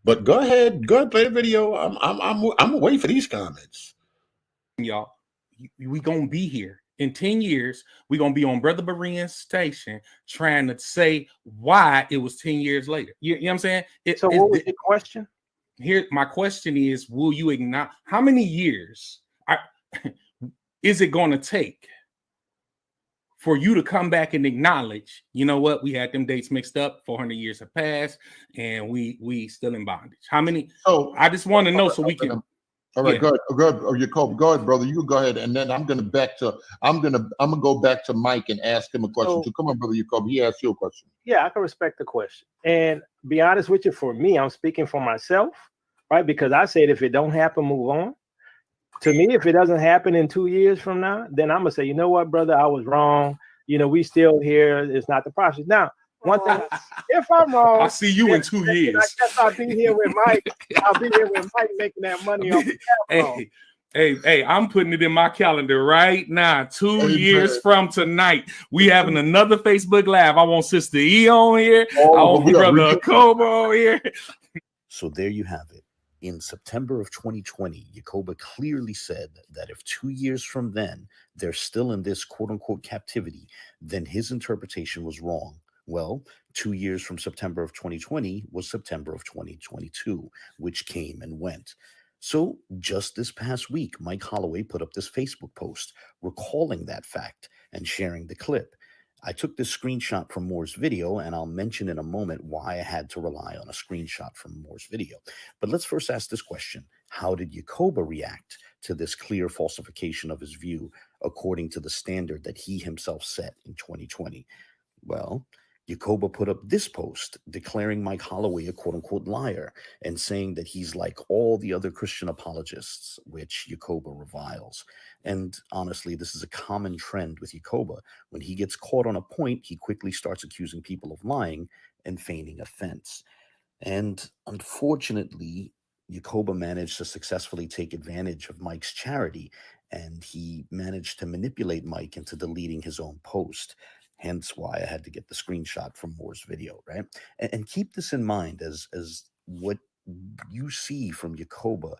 But go ahead, play the video. I'm waiting for these comments. Y'all, we gonna be here in 10 years. We're gonna be on Brother Berean's station trying to say why it was 10 years later. You know what I'm saying? So what was the question? Here, my question is: will you acknowledge how many years is it going to take for you to come back and acknowledge, you know what, we had them dates mixed up, 400 years have passed, and we still in bondage? How many? So I just want to know so we can. All right, go ahead. Oh, Jacob, go ahead, brother. You go ahead, and then I'm gonna go back to Mike and ask him a question too. Come on, brother Jacob. He asked you a question. Yeah, I can respect the question. And be honest with you, for me, I'm speaking for myself, right? Because I said if it don't happen, move on. To me, if it doesn't happen in 2 years from now, then I'm gonna say, you know what, brother, I was wrong. You know, we still here. It's not the process. Now, one thing, if I'm wrong, I'll see you in 2 years. I guess I'll be here with Mike. I'll be here with Mike making that money off the Hey, I'm putting it in my calendar right now. 2 years from tonight, we having another Facebook Live. I want Sister E on here. I want Brother Kobo on here. So there you have it. In September of 2020, Yacoba clearly said that if 2 years from then they're still in this quote-unquote captivity, then his interpretation was wrong. Well, 2 years from September of 2020 was September of 2022, which came and went. So just this past week, Mike Holloway put up this Facebook post recalling that fact and sharing the clip. I took this screenshot from Moore's video, and I'll mention in a moment why I had to rely on a screenshot from Moore's video. But let's first ask this question. How did Yacoba react to this clear falsification of his view according to the standard that he himself set in 2020? Well, Yacoba put up this post declaring Mike Holloway a quote-unquote liar and saying that he's like all the other Christian apologists, which Yacoba reviles. And honestly, this is a common trend with Yacoba. When he gets caught on a point, he quickly starts accusing people of lying and feigning offense. And unfortunately, Yacoba managed to successfully take advantage of Mike's charity, and he managed to manipulate Mike into deleting his own post. Hence why I had to get the screenshot from Moore's video, right? And keep this in mind as what you see from Yacoba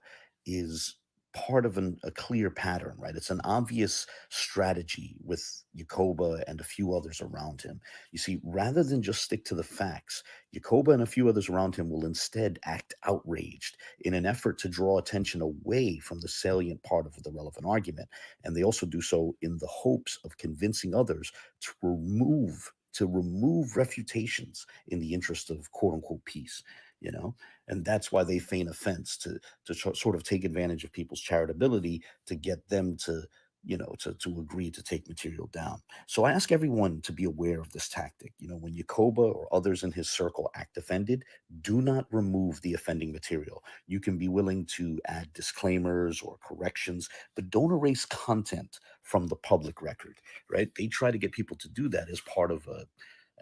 is part of a clear pattern, right? It's an obvious strategy with Yacoba and a few others around him. You see, rather than just stick to the facts, Yacoba and a few others around him will instead act outraged in an effort to draw attention away from the salient part of the relevant argument. And they also do so in the hopes of convincing others to remove refutations in the interest of quote unquote peace. You know, and that's why they feign offense to sort of take advantage of people's charitability to get them to, you know, to agree to take material down. So I ask everyone to be aware of this tactic. You know, when Yacoba or others in his circle act offended, do not remove the offending material. You can be willing to add disclaimers or corrections, but don't erase content from the public record, right? They try to get people to do that as part of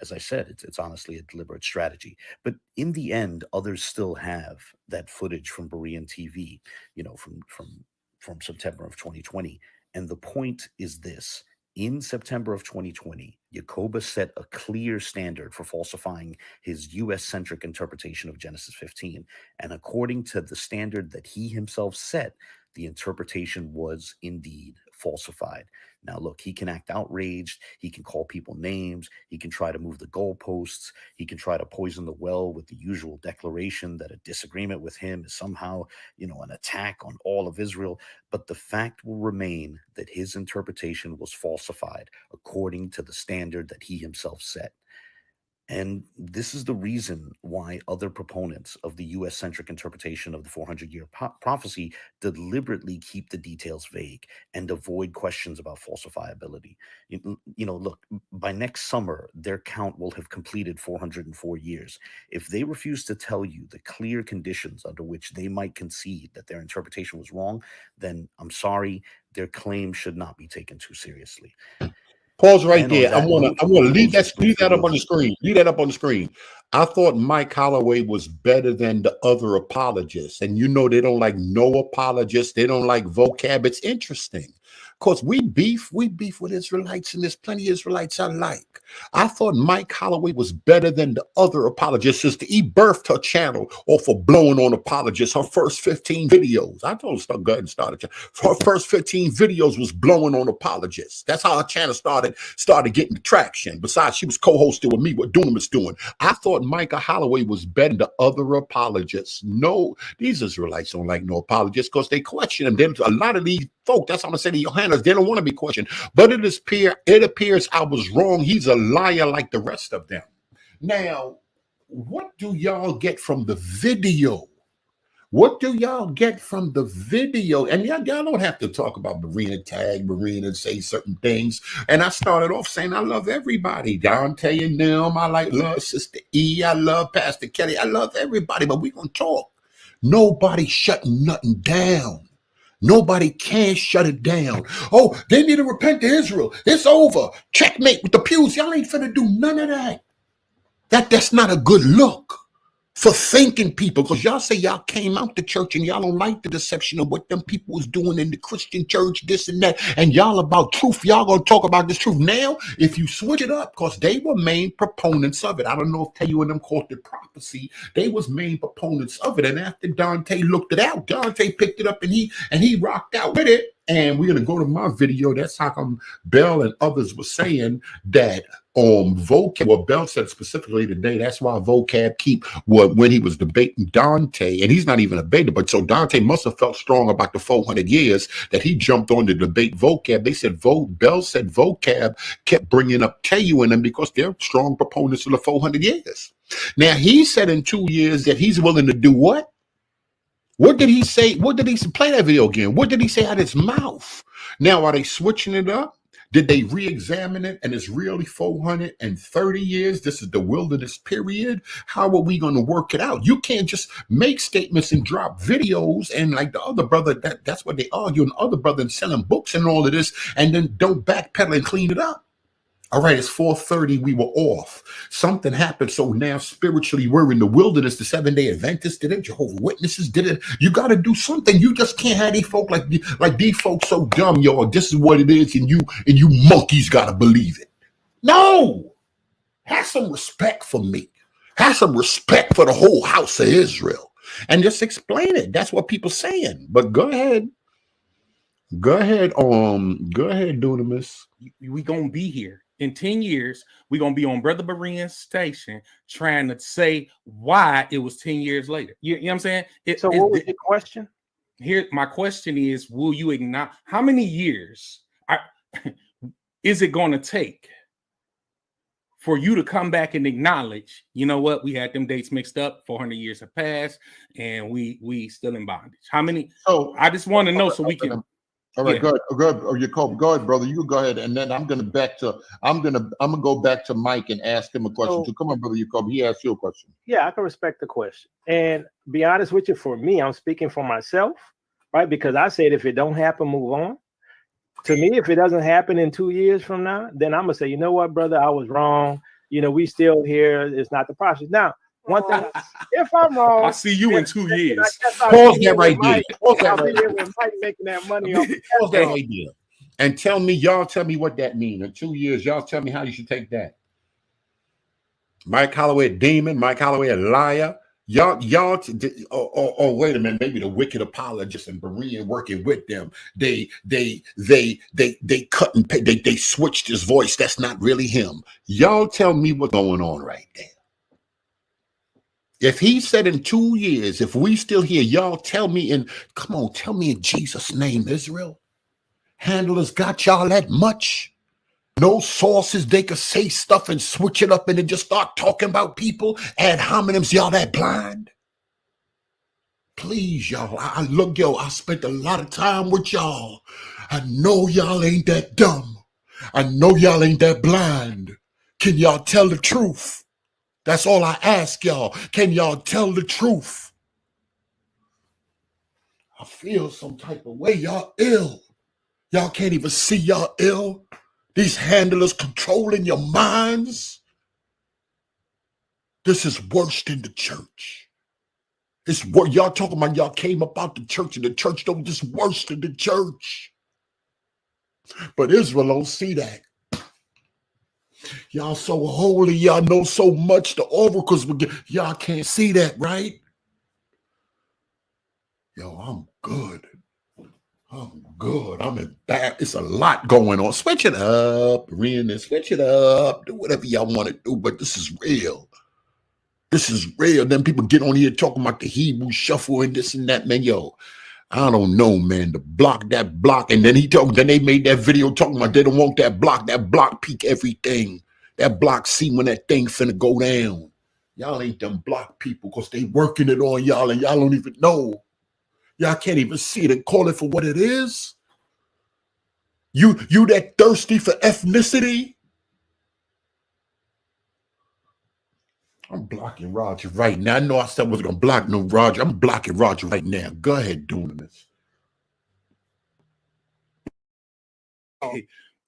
as I said, it's honestly a deliberate strategy. But in the end, others still have that footage from Berean TV, you know, from September of 2020. And the point is this. In September of 2020, Yacoba set a clear standard for falsifying his U.S.-centric interpretation of Genesis 15. And according to the standard that he himself set, the interpretation was indeed falsified. Now, look, he can act outraged. He can call people names. He can try to move the goalposts. He can try to poison the well with the usual declaration that a disagreement with him is somehow, you know, an attack on all of Israel. But the fact will remain that his interpretation was falsified according to the standard that he himself set. And this is the reason why other proponents of the U.S.-centric interpretation of the 400-year prophecy deliberately keep the details vague and avoid questions about falsifiability. You know, look, by next summer, their count will have completed 404 years. If they refuse to tell you the clear conditions under which they might concede that their interpretation was wrong, then I'm sorry, their claim should not be taken too seriously. Pause right there. I want to leave that up on the screen. Leave that up on the screen. I thought Mike Holloway was better than the other apologists. And you know they don't like no apologists. They don't like vocab. It's interesting course, we beef with Israelites, and there's plenty of Israelites I like. I thought Mike Holloway was better than the other apologists. Sister E birthed her channel off of blowing on apologists. Her first 15 videos, I told her to go ahead and start it. Her first 15 videos was blowing on apologists. That's how her channel started getting traction. Besides, she was co-hosting with me what Dunamis doing. I thought Micah Holloway was better than the other apologists. No, these Israelites don't like no apologists because they question them. Then a lot of these folk, that's how I'm gonna say to Johannes, they don't want to be questioned. But it appears I was wrong. He's a liar like the rest of them. Now, what do y'all get from the video? What do y'all get from the video? And y'all don't have to talk about Berean, tag Berean and say certain things. And I started off saying I love everybody. Dante and them. I love Sister E. I love Pastor Kelly. I love everybody, but we gonna talk. Nobody shutting nothing down. Nobody can shut it down. Oh, they need to repent to Israel. It's over. Checkmate with the pews. Y'all ain't finna do none of that. That's not a good look for thinking people, because y'all say y'all came out the church and y'all don't like the deception of what them people was doing in the Christian church, this and that, and y'all about truth. Y'all gonna talk about this truth. Now, if you switch it up, because they were main proponents of it. I don't know if Tayu and them called it prophecy. They was main proponents of it. And after Dante looked it out, Dante picked it up and he rocked out with it. And we're gonna go to my video. That's how come Bell and others were saying that vocab, well, Bell said specifically today, that's why vocab keep when he was debating Dante, and he's not even a beta, but so Dante must have felt strong about the 400 years that he jumped on to debate vocab. They said Bell said vocab kept bringing up Tayu and them because they're strong proponents of the 400 years. Now he said in 2 years that he's willing to do what? What did he say? What did he say? Play that video again. What did he say out of his mouth? Now, are they switching it up? Did they re-examine it? And it's really 430 years. This is the wilderness period. How are we going to work it out? You can't just make statements and drop videos. And like the other brother, that's what they argue. And the other brother and selling books and all of this, and then don't backpedal and clean it up. All right, it's 4:30. We were off. Something happened. So now spiritually, we're in the wilderness. The Seventh-day Adventists did it. Jehovah's Witnesses did it. You got to do something. You just can't have these folk like these folks so dumb, y'all. This is what it is, and you monkeys got to believe it. No, have some respect for me. Have some respect for the whole house of Israel, and just explain it. That's what people saying. But go ahead. Go ahead, Dunamis. We gonna be here. In 10 years, we're going to be on Brother Berean's station trying to say why it was 10 years later. You know what I'm saying? So what was your question? Here, my question is, will you acknowledge how many years is it going to take for you to come back and acknowledge, you know what, we had them dates mixed up, 400 years have passed, and we still in bondage? How many? So I just want to know so we can... All right, go ahead, go ahead, brother. You go ahead, and then I'm gonna go back to Mike and ask him a question too. Come on, brother, he asked you a question. Yeah, I can respect the question, and be honest with you. For me, I'm speaking for myself, right? Because I said if it don't happen, move on. To me, if it doesn't happen in 2 years from now, then I'm gonna say, you know what, brother, I was wrong. You know, we still here. It's not the process now. One thing, if I'm wrong, I'll see you in 2 years. Pause that right there. Pause that right there. Mike making that money. Pause that right there. And tell me what that means. In 2 years, y'all tell me how you should take that. Mike Holloway a demon, Mike Holloway a liar. Y'all, wait a minute, maybe the wicked apologists and Berean working with them. They cut and pay, they switched his voice. That's not really him. Y'all tell me what's going on right there. If he said in 2 years, if we still here, y'all tell me in Jesus' name, Israel. Handlers got y'all that much? No sources, they could say stuff and switch it up and then just start talking about people, ad hominems, y'all that blind? Please, y'all, I spent a lot of time with y'all. I know y'all ain't that dumb. I know y'all ain't that blind. Can y'all tell the truth? That's all I ask y'all. Can y'all tell the truth? I feel some type of way. Y'all ill. Y'all can't even see y'all ill. These handlers controlling your minds. This is worse than the church. It's what y'all talking about. Y'all came up out the church and the church don't. This worse than the church. But Israel don't see that. Y'all so holy, y'all know so much. The oracles, y'all can't see that, right? Yo, I'm good. I'm good. I'm in bad. It's a lot going on. Switch it up, Berean, switch it up. Do whatever y'all want to do, but this is real. This is real. Then people get on here talking about the Hebrew shuffle and this and that, man. Yo, I don't know, man. The block, that block. And then then they made that video talking about they don't want that block peak everything. That block see when that thing finna go down. Y'all ain't them block people because they working it on y'all and y'all don't even know. Y'all can't even see it and call it for what it is. You that thirsty for ethnicity? I'm blocking Roger right now. I know I said I wasn't going to block no Roger. I'm blocking Roger right now. Go ahead, doing this.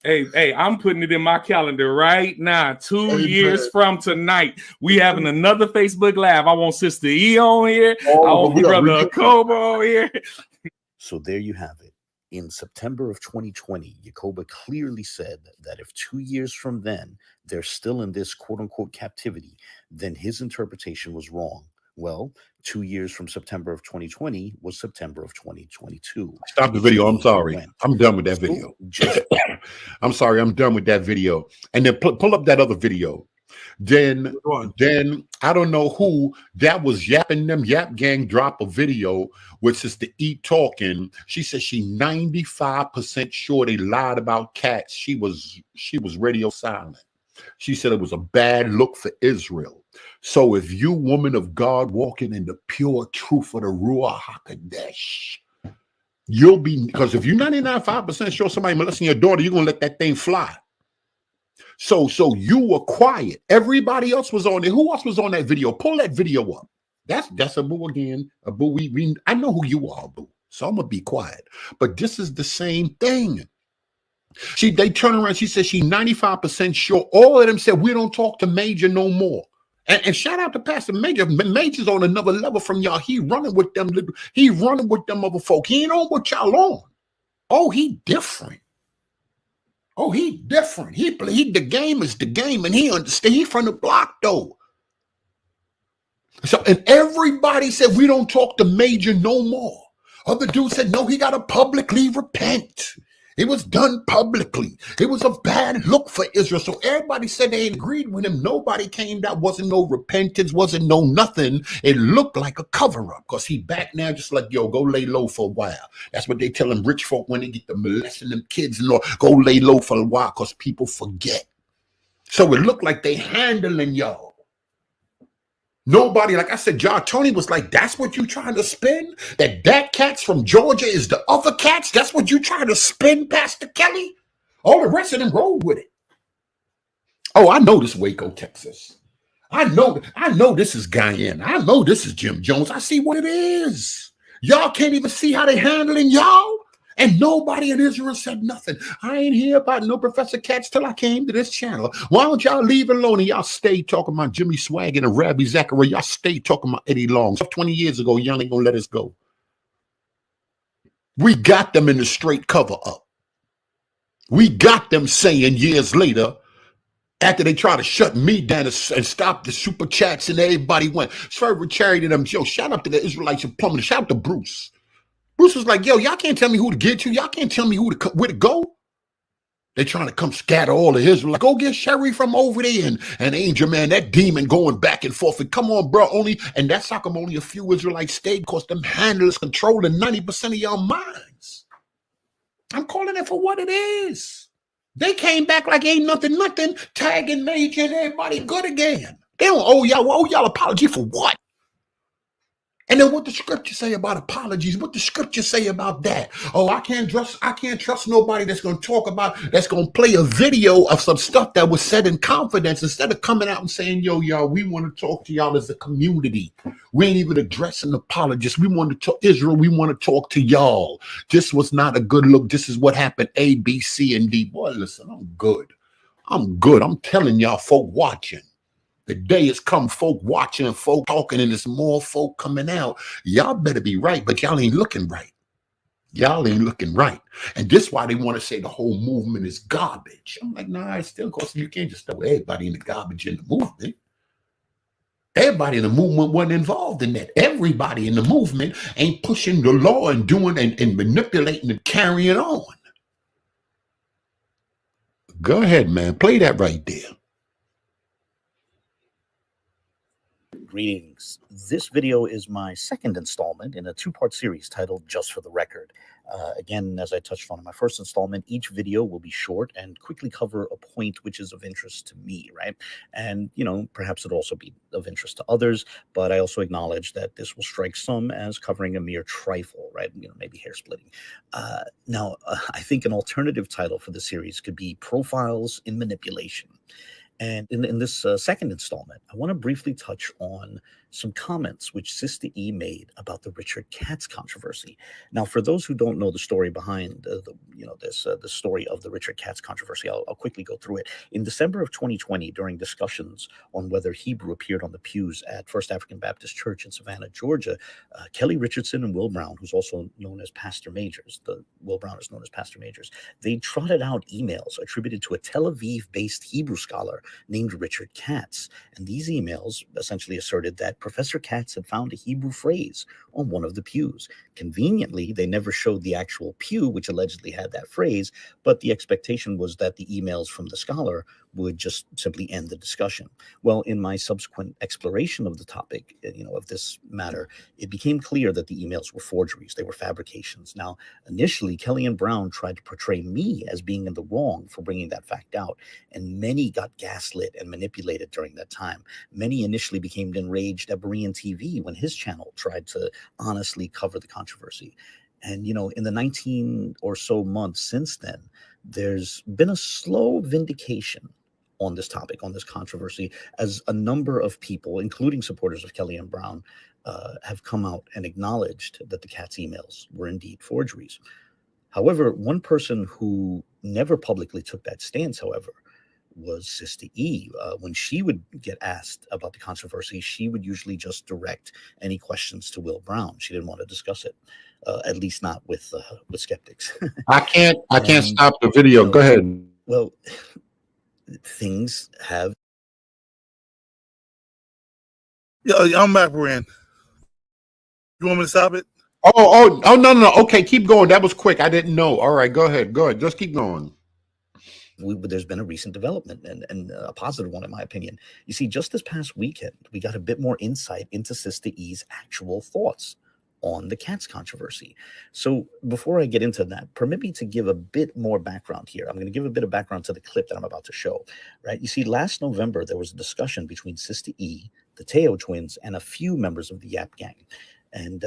Hey, I'm putting it in my calendar right now. 2 years from tonight, we having another Facebook Live. I want Sister E on here. I want Brother Yacoba on here. So there you have it. In September of 2020, Yacoba clearly said that if 2 years from then they're still in this quote-unquote captivity, then his interpretation was wrong. Well, 2 years from September of 2020 was September of 2022. Stop the video. I'm sorry. I'm done with that video. I'm sorry. I'm done with that video. And then pull up that other video. Then I don't know who that was yapping them. Yap Gang drop a video with Sister E talking. She said she 95% sure they lied about cats. She was radio silent. She said it was a bad look for Israel. So if you, woman of God, walking in the pure truth of the Ruach HaKodesh, you'll be, because if you're 99.5% sure somebody molesting your daughter, you're going to let that thing fly. So you were quiet. Everybody else was on there. Who else was on that video? Pull that video up. That's Abu again. Abu, I know who you are, Abu. So I'm going to be quiet. But this is the same thing. They turn around. She said she 95% sure. All of them said, we don't talk to Major no more. And shout out to Pastor Major. Major's on another level from y'all. He running with them. He running with them other folk. He ain't on what y'all on. Oh, he different. Oh, he different. He the game is the game, and he understand. He from the block though. So, and everybody said we don't talk to Major no more. Other dudes said no, he got to publicly repent. It was done publicly. It was a bad look for Israel. So everybody said they agreed with him. Nobody came down. Wasn't no repentance. Wasn't no nothing. It looked like a cover-up because he back now just like, yo, go lay low for a while. That's what they tell them rich folk when they get to molesting them kids. And all, go lay low for a while because people forget. So it looked like they handling y'all. Nobody, like I said, John Tony was like, that's what you trying to spin? That cats from Georgia is the other cats? That's what you trying to spin, Pastor Kelly? All the rest of them roll with it. Oh, I know this Waco, Texas. I know this is Guyana. I know this is Jim Jones. I see what it is. Y'all can't even see how they handling y'all. And nobody in Israel said nothing. I ain't hear about no Professor Katz till I came to this channel. Why don't y'all leave it alone and y'all stay talking about Jimmy Swag and Rabbi Zachary? Y'all stay talking about Eddie Long. 20 years ago, y'all ain't gonna let us go. We got them in the straight cover up. We got them saying years later, after they try to shut me down and stop the super chats and everybody went. Fervor charity them. Yo, shout out to the Israelites and plumbing. Shout out to Bruce. Bruce was like, yo, y'all can't tell me who to get to. Y'all can't tell me where to go. They trying to come scatter all the Israel. Like, go get Sherry from over there and Angel, man, that demon going back and forth. And come on, bro, and that's how come only a few Israelites stayed because them handlers controlling 90% of y'all minds. I'm calling it for what it is. They came back like ain't nothing, tagging Major and everybody good again. They don't owe y'all apology for what? And then what the scripture say about apologies? What the scripture say about that? Oh, I can't trust nobody that's going to play a video of some stuff that was said in confidence instead of coming out and saying, yo, y'all, we want to talk to y'all as a community. We ain't even addressing apologists. We want to talk Israel. We want to talk to y'all. This was not a good look. This is what happened. A, B, C, and D. Boy, listen, I'm good. I'm telling y'all, folk watching. The day has come, folk watching and folk talking, and there's more folk coming out. Y'all better be right, but y'all ain't looking right. Y'all ain't looking right. And this is why they want to say the whole movement is garbage. I'm like, nah, it's still because you can't just throw everybody in the garbage in the movement. Everybody in the movement wasn't involved in that. Everybody in the movement ain't pushing the law and doing and manipulating and carrying on. Go ahead, man. Play that right there. Greetings. This video is my second installment in a two-part series titled Just for the Record. Again, as I touched on in my first installment, each video will be short and quickly cover a point which is of interest to me, right? And, you know, perhaps it'll also be of interest to others, but I also acknowledge that this will strike some as covering a mere trifle, right? You know, maybe hair splitting. Now, I think an alternative title for the series could be Profiles in Manipulation. And in this second installment, I want to briefly touch on some comments which Sister E made about the Richard Katz controversy. Now, for those who don't know the story behind the story of the Richard Katz controversy, I'll quickly go through it. In December of 2020, during discussions on whether Hebrew appeared on the pews at First African Baptist Church in Savannah, Georgia, Kelly Richardson and Will Brown, who's also known as Pastor Majors, Will Brown is known as Pastor Majors, they trotted out emails attributed to a Tel Aviv-based Hebrew scholar named Richard Katz. And these emails essentially asserted that Professor Katz had found a Hebrew phrase on one of the pews. Conveniently, they never showed the actual pew which allegedly had that phrase, but the expectation was that the emails from the scholar would just simply end the discussion. Well, in my subsequent exploration of the topic, of this matter, it became clear that the emails were forgeries. They were fabrications. Now, initially, Kelly and Brown tried to portray me as being in the wrong for bringing that fact out, and many got gaslit and manipulated during that time. Many initially became enraged at Berean TV when his channel tried to honestly cover the controversy. And, in the 19 or so months since then, there's been a slow vindication on this topic, on this controversy, as a number of people, including supporters of Kelly and Brown, have come out and acknowledged that the Katz emails were indeed forgeries. However, one person who never publicly took that stance, however, was Sister E. When she would get asked about the controversy, she would usually just direct any questions to Will Brown. She didn't want to discuss it, at least not with skeptics. I can't stop the video. Go ahead. Well, things have. Yeah, I'm back, Berean. You want me to stop it? Oh, no. Okay, keep going. That was quick. I didn't know. All right, go ahead. Just keep going. There's been a recent development and a positive one, in my opinion. You see, just this past weekend, we got a bit more insight into Sister E's actual thoughts on the Katz controversy. So before I get into that, permit me to give a bit more background here. I'm going to give a bit of background to the clip that I'm about to show, right? You see, last November, there was a discussion between Sister E, the Teo twins, and a few members of the Yap Gang. And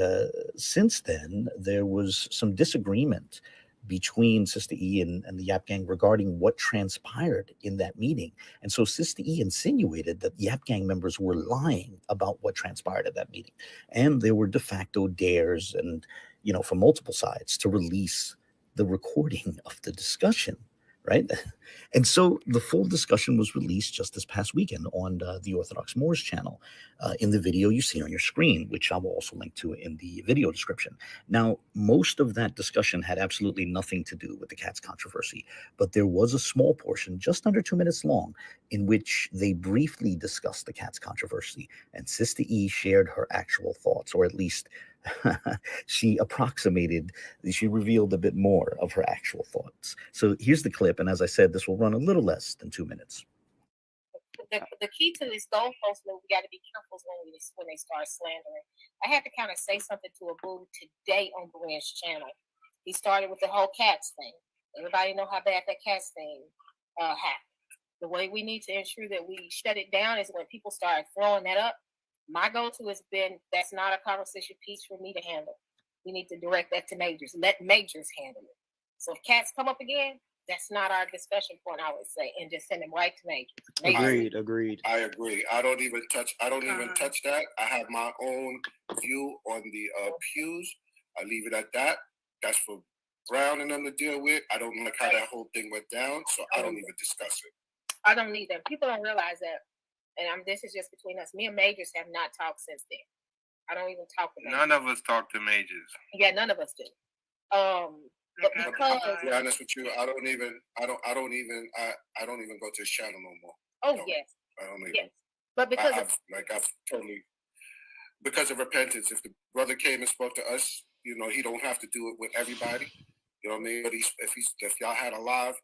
since then, there was some disagreement between Sister E and the Yap Gang regarding what transpired in that meeting. And so Sister E insinuated that Yap Gang members were lying about what transpired at that meeting. And there were de facto dares and, from multiple sides to release the recording of the discussion, right? And so the full discussion was released just this past weekend on the Orthodox Moors channel in the video you see on your screen, which I will also link to in the video description. Now, most of that discussion had absolutely nothing to do with the Katz controversy, but there was a small portion, just under 2 minutes long, in which they briefly discussed the Katz controversy, and Sister E shared her actual thoughts, or at least she revealed a bit more of her actual thoughts. So here's the clip, and as I said, this will run a little less than 2 minutes. The key to this goalpost move, we got to be careful when they start slandering. I had to kind of say something to Abu today on Berean's channel. He started with the whole Katz thing. Everybody know how bad that Katz thing happened. The way we need to ensure that we shut it down is when people start throwing that up. My go-to has been, that's not a conversation piece for me to handle. We need to direct that to Majors. Let Majors handle it. So if Katz come up again, that's not our discussion point, I would say, and just send them right to Majors. Agreed. I agree. I don't even touch that. I have my own view on the pews. I leave it at that. That's for Brown and them to deal with. I don't like how that whole thing went down, so I don't even discuss it. I don't need them. People don't realize that. And this is just between us. Me and Majors have not talked since then. I don't even talk to Majors. None of us talk to Majors. Yeah, none of us do. But because to be honest with you, I don't even go to his channel no more. oh No, yes, I don't even. yes. But because I've totally, because of repentance. If the brother came and spoke to us, he don't have to do it with everybody. You know what I mean? But if y'all had a live,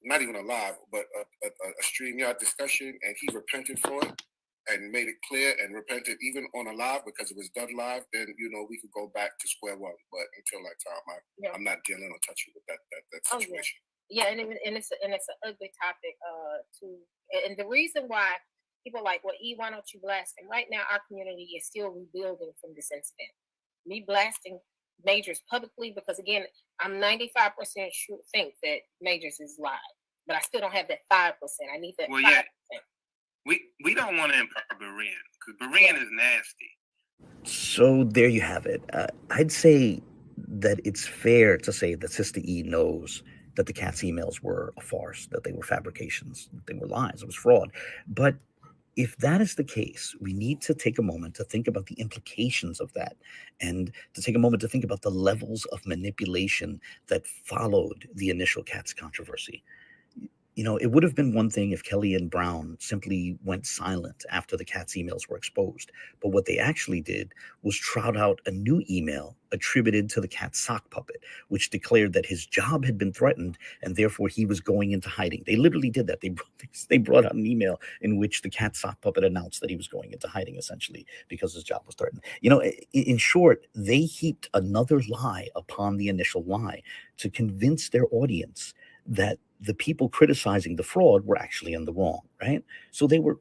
not even a live, but a StreamYard discussion, and he repented for it and made it clear and repented even on a live because it was done live, then we could go back to square one. But until that time, I'm not dealing or touching with that situation. Yeah, and it's an ugly topic too. And the reason why people are like, well, E, why don't you blast him? Right now, our community is still rebuilding from this incident. Me blasting Majors publicly, because again, I'm 95% sure think that Majors is live, but I still don't have that 5%. I need that 5%. Yeah, we don't want to empower Berean because Berean is nasty. So there you have it. I'd say that it's fair to say that Sister E knows that the cat's emails were a farce, that they were fabrications, that they were lies, it was fraud. But if that is the case, we need to take a moment to think about the implications of that and to take a moment to think about the levels of manipulation that followed the initial cats controversy. It would have been one thing if Kelly and Brown simply went silent after the cat's emails were exposed. But what they actually did was trot out a new email attributed to the cat's sock puppet, which declared that his job had been threatened and therefore he was going into hiding. They literally did that. They brought out an email in which the cat sock puppet announced that he was going into hiding, essentially, because his job was threatened. In short, they heaped another lie upon the initial lie to convince their audience that the people criticizing the fraud were actually in the wrong, right? So they were,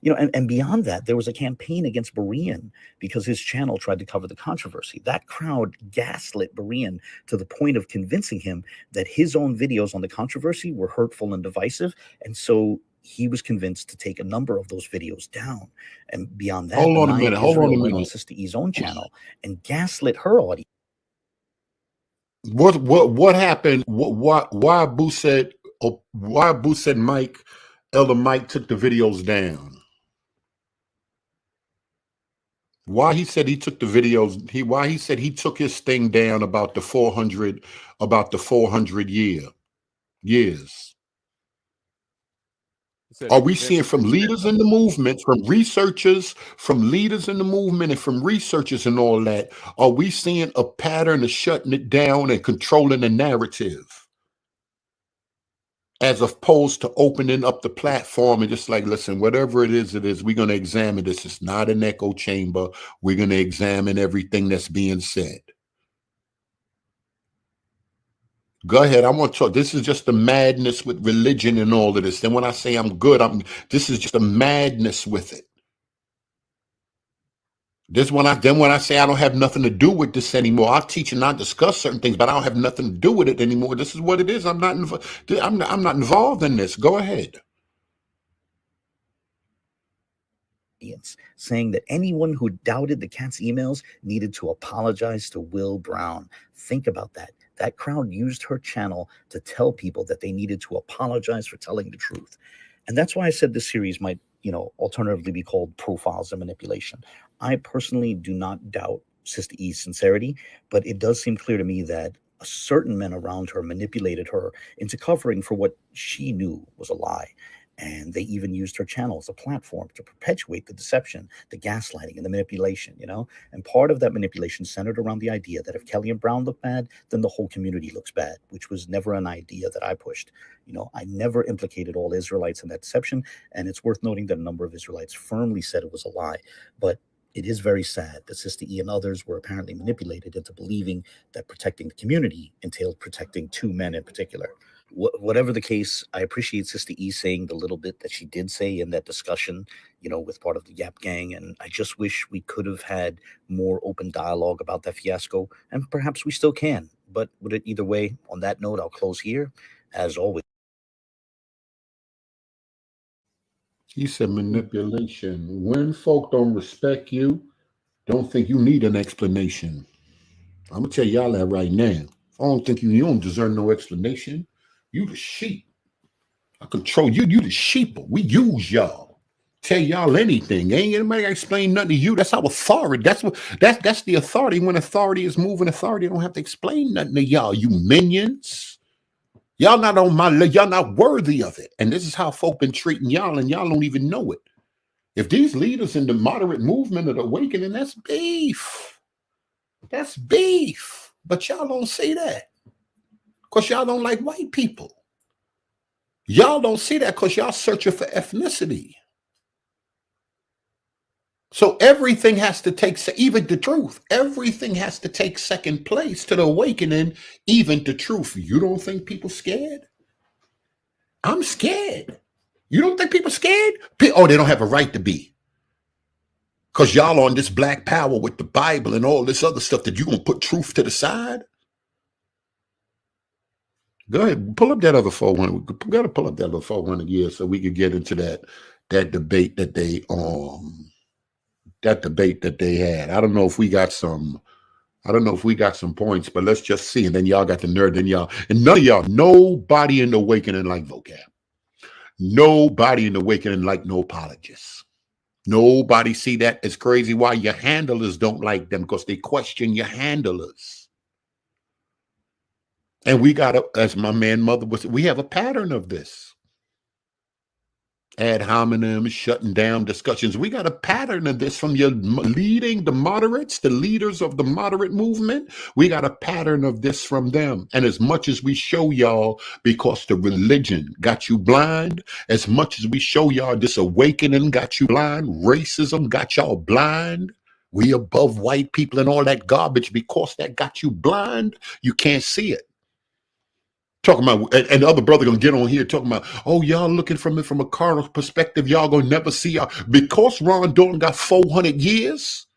and beyond that, there was a campaign against Berean because his channel tried to cover the controversy. That crowd gaslit Berean to the point of convincing him that his own videos on the controversy were hurtful and divisive. And so he was convinced to take a number of those videos down. And beyond that, Hold on a minute. Went on Sister E's own channel and gaslit her audience. What happened? Why Boo said Elder Mike took the videos down? Why he said he took the videos? Why he said he took his thing down about the 400 years? Are we seeing from leaders in the movement, from researchers, from leaders in the movement, and from researchers and all that? Are we seeing a pattern of shutting it down and controlling the narrative, as opposed to opening up the platform and just like, listen, whatever it is, we're going to examine this. It's not an echo chamber. We're going to examine everything that's being said. Go ahead. I want to talk. This is just the madness with religion and all of this. Then when I say I'm good, this is just a madness with it. When I say I don't have nothing to do with this anymore, I teach and I discuss certain things, but I don't have nothing to do with it anymore. This is what it is. I'm not involved in this. Go ahead. Saying that anyone who doubted the cat's emails needed to apologize to Will Brown. Think about that. That crowd used her channel to tell people that they needed to apologize for telling the truth. And that's why I said this series might, alternatively be called Profiles and Manipulation. I personally do not doubt Sister E's sincerity, but it does seem clear to me that certain men around her manipulated her into covering for what she knew was a lie. And they even used her channel as a platform to perpetuate the deception, the gaslighting, and the manipulation, And part of that manipulation centered around the idea that if Kelly and Brown look bad, then the whole community looks bad, which was never an idea that I pushed. I never implicated all Israelites in that deception. And it's worth noting that a number of Israelites firmly said it was a lie. But it is very sad that Sister E and others were apparently manipulated into believing that protecting the community entailed protecting two men in particular. Whatever the case, I appreciate Sister E saying the little bit that she did say in that discussion, with part of the Yap Gang. And I just wish we could have had more open dialogue about that fiasco. And perhaps we still can. But either way, on that note, I'll close here. As always. He said manipulation. When folk don't respect you, don't think you need an explanation. I'm going to tell y'all that right now. I don't think you don't deserve no explanation. You the sheep. I control you. You the sheep. We use y'all. tell y'all anything. Ain't anybody explain nothing to you. That's our authority. That's the authority. When authority is moving authority, don't have to explain nothing to y'all. You minions. Y'all not on my y'all not worthy of it. And this is how folk been treating y'all, and y'all don't even know it. If these leaders in the moderate movement of the awakening, that's beef. That's beef. But y'all don't see that. Because y'all don't like white people. Y'all don't see that because y'all searching for ethnicity. So everything has to take, even the truth, everything has to take second place to the awakening, even the truth. You don't think people scared? I'm scared. You don't think people scared? Oh, they don't have a right to be. Because y'all on this black power with the Bible and all this other stuff that you're going to put truth to the side? Go ahead, pull up that other 400. We got to pull up that other 400 years so we could get into that debate that they had. I don't know if we got some points, but let's just see. And then y'all got the nerd. Then y'all, and none of y'all, nobody in the awakening like vocab. Nobody in the awakening like no apologists. Nobody see that as crazy. Why? Your handlers don't like them because they question your handlers. And we got to, as my man mother was, we have a pattern of this. Ad hominem, shutting down discussions. We got a pattern of this from your leading the moderates, the leaders of the moderate movement. We got a pattern of this from them. And as much as we show y'all, because the religion got you blind, as much as we show y'all this awakening got you blind, racism got y'all blind, we above white people and all that garbage, because that got you blind, you can't see it. Talking about, and the other brother gonna get on here talking about, oh, y'all looking from it from a carnal perspective, y'all gonna never see y'all. Because Ron Dalton got 400 years,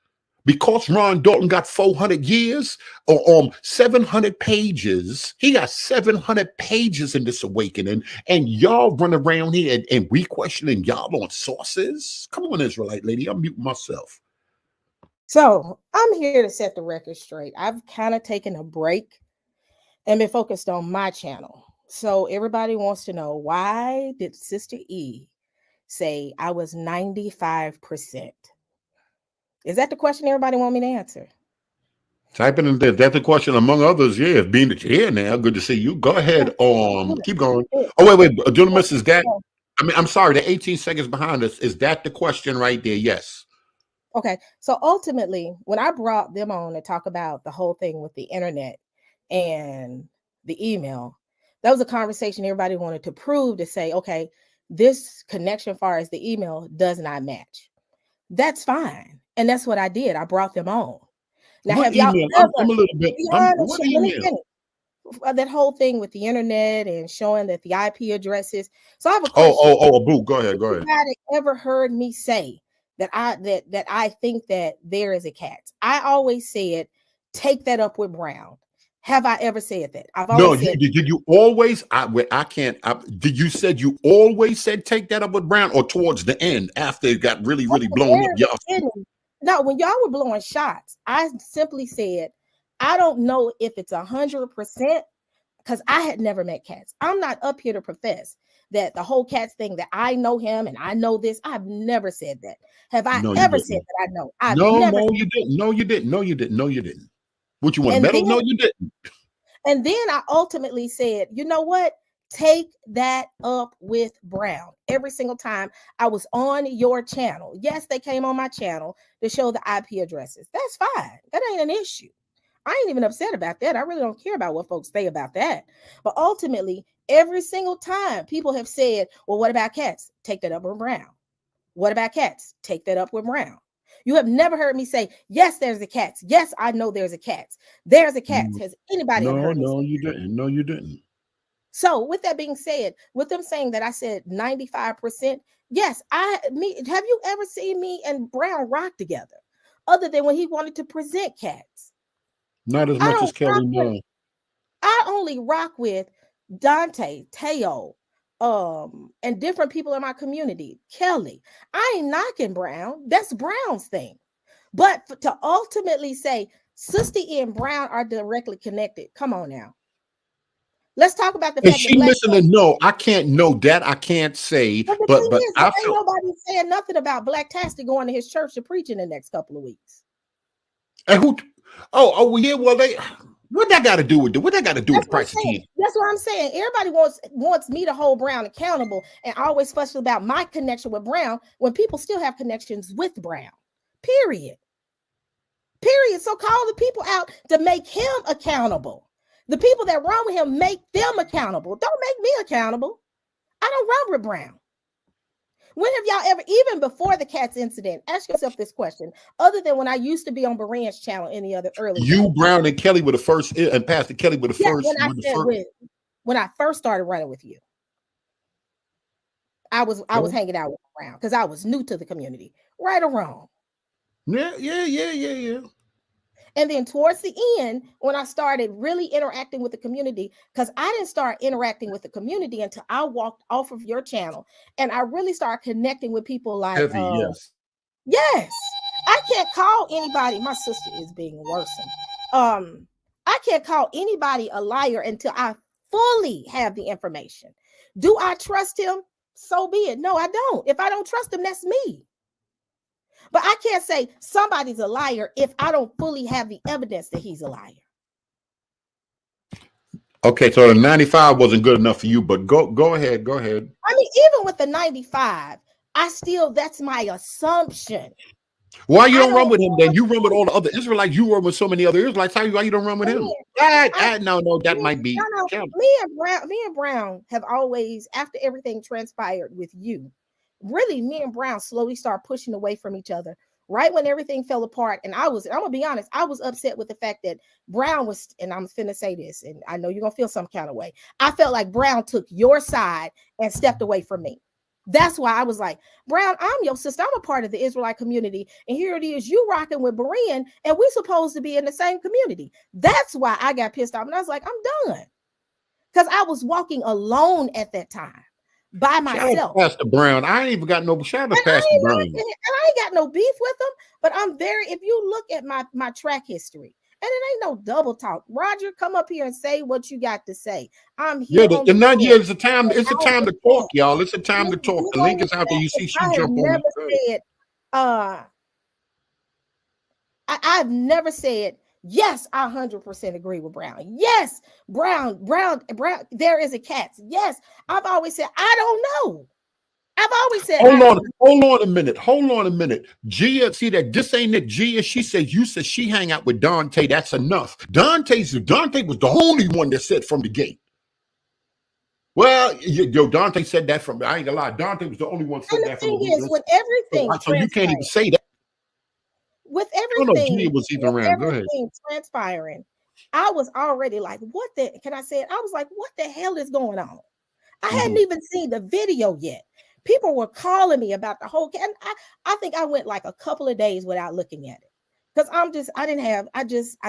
because Ron Dalton got 400 years, or 700 pages, he got 700 pages in this awakening, and y'all run around here and we questioning y'all on sources? Come on, Israelite lady, I'm muting myself. So I'm here to set the record straight. I've kind of taken a break and been focused on my channel. So everybody wants to know, why did Sister E say I was 95%? Is that the question everybody want me to answer? Type it in there. That's the question among others. Yeah, being that you're here now, good to see you. Go ahead. Keep going. Oh, wait. Dunamis, is that, I'm sorry, the 18 seconds behind us. Is that the question right there? Yes. Okay. So ultimately, when I brought them on to talk about the whole thing with the internet and the email, that was a conversation everybody wanted to prove, to say, okay, this connection as far as the email does not match. That's fine. And that's what I did. I brought them on. Now, what have y'all email? ever, I'm a little bit, what email? That whole thing with the internet and showing that the IP addresses. So I have a question. Boo, go ahead. Anybody ever heard me say that I think that there is a cat? I always said, take that up with Brown. Have I ever said that? I've always said. Did you always? Did you said you always said take that up with Brown, or towards the end after it got really blown up? Y'all. No, when y'all were blowing shots, I simply said, I don't know if it's 100%, because I had never met Cats. I'm not up here to profess that the whole Cats thing, that I know him and I know this. I've never said that. Have I ever said that I know? No, you didn't. No, you didn't. What, you want a medal? No, you didn't. And then I ultimately said, you know what? Take that up with Brown. Every single time I was on your channel. Yes, they came on my channel to show the IP addresses. That's fine. That ain't an issue. I ain't even upset about that. I really don't care about what folks say about that. But ultimately, every single time people have said, well, what about Cats? Take that up with Brown. What about Cats? Take that up with Brown. You have never heard me say, yes, there's a Cats. Yes, I know there's a Cats. There's a Cats. Has anybody ever heard me say you didn't. No, you didn't. So with that being said, with them saying that I said 95%, yes, have you ever seen me and Brown rock together? Other than when he wanted to present Cats. Not as much as Kelly, no. I only rock with Dante, Teo, and different people in my community. Kelly, I ain't knocking Brown. That's Brown's thing. But to ultimately say Sister E and Brown are directly connected, come on now. Let's talk about the Is fact that she Black missing a no? I can't know that. I can't say. But the But thing is, I ain't feel. nobody saying nothing about Black Tasty going to his church to preach in the next couple of weeks. And who? Oh, yeah. Well, what that got to do with what that got to do with the price of tea? That's what I'm saying. Everybody wants me to hold Brown accountable and always fuss about my connection with Brown when people still have connections with Brown. Period. So call the people out to make him accountable. The people that run with him, make them accountable. Don't make me accountable. I don't run with Brown. When have y'all ever, even before the Cats incident, ask yourself this question, other than when I used to be on Berean's channel any other early You, Brown, and Kelly were the first, and Pastor Kelly were the first. When I first started running with you, I was hanging out with Brown because I was new to the community, right or wrong. Yeah. And then towards the end, when I started really interacting with the community, because I didn't start interacting with the community until I walked off of your channel, and I really started connecting with people like, yes, I can't call anybody. My sister is being worsened. I can't call anybody a liar until I fully have the information. Do I trust him? So be it. No, I don't. If I don't trust him, that's me. But I can't say somebody's a liar if I don't fully have the evidence that he's a liar. Okay, so the 95 wasn't good enough for you, but go ahead. I mean, even with the 95, that's my assumption. Why you don't run with him then? You run with all the other Israelites. You run with so many other Israelites. Why you don't run with him? No, that might be. Me and Brown have always, after everything transpired with you, really, me and Brown slowly started pushing away from each other right when everything fell apart. And I'm gonna be honest, I was upset with the fact that Brown was, and I'm finna say this, and I know you're gonna feel some kind of way. I felt like Brown took your side and stepped away from me. That's why I was like, Brown, I'm your sister. I'm a part of the Israelite community. And here it is, you rocking with Berean, and we're supposed to be in the same community. That's why I got pissed off. And I was like, I'm done. Because I was walking alone at that time. By myself. Pastor Brown, I ain't even got no shout out Pastor Brown. And I ain't got no beef with him, but if you look at my track history, and it ain't no double talk. Roger, come up here and say what you got to say. I'm here. It's a time to talk, y'all. It's a time to talk. The link is out there. You see she jump on it. I've never said, yes, I 100% agree with Brown. Yes, Brown, there is a cat. Yes, I've always said, I don't know. I've always said, hold on a minute. Gia, see that this ain't it. Gia, she said, you said she hang out with Dante. That's enough. Dante was the only one that said from the gate. Well, Dante said that from, I ain't gonna lie. Dante was the only one said that from the gate. With everything, so you can't even say that. With everything, was even around. Go ahead. Transpiring, I was already like, what the, can I say it? I was like, what the hell is going on? I hadn't even seen the video yet. People were calling me about the whole, and I think I went like a couple of days without looking at it. Because I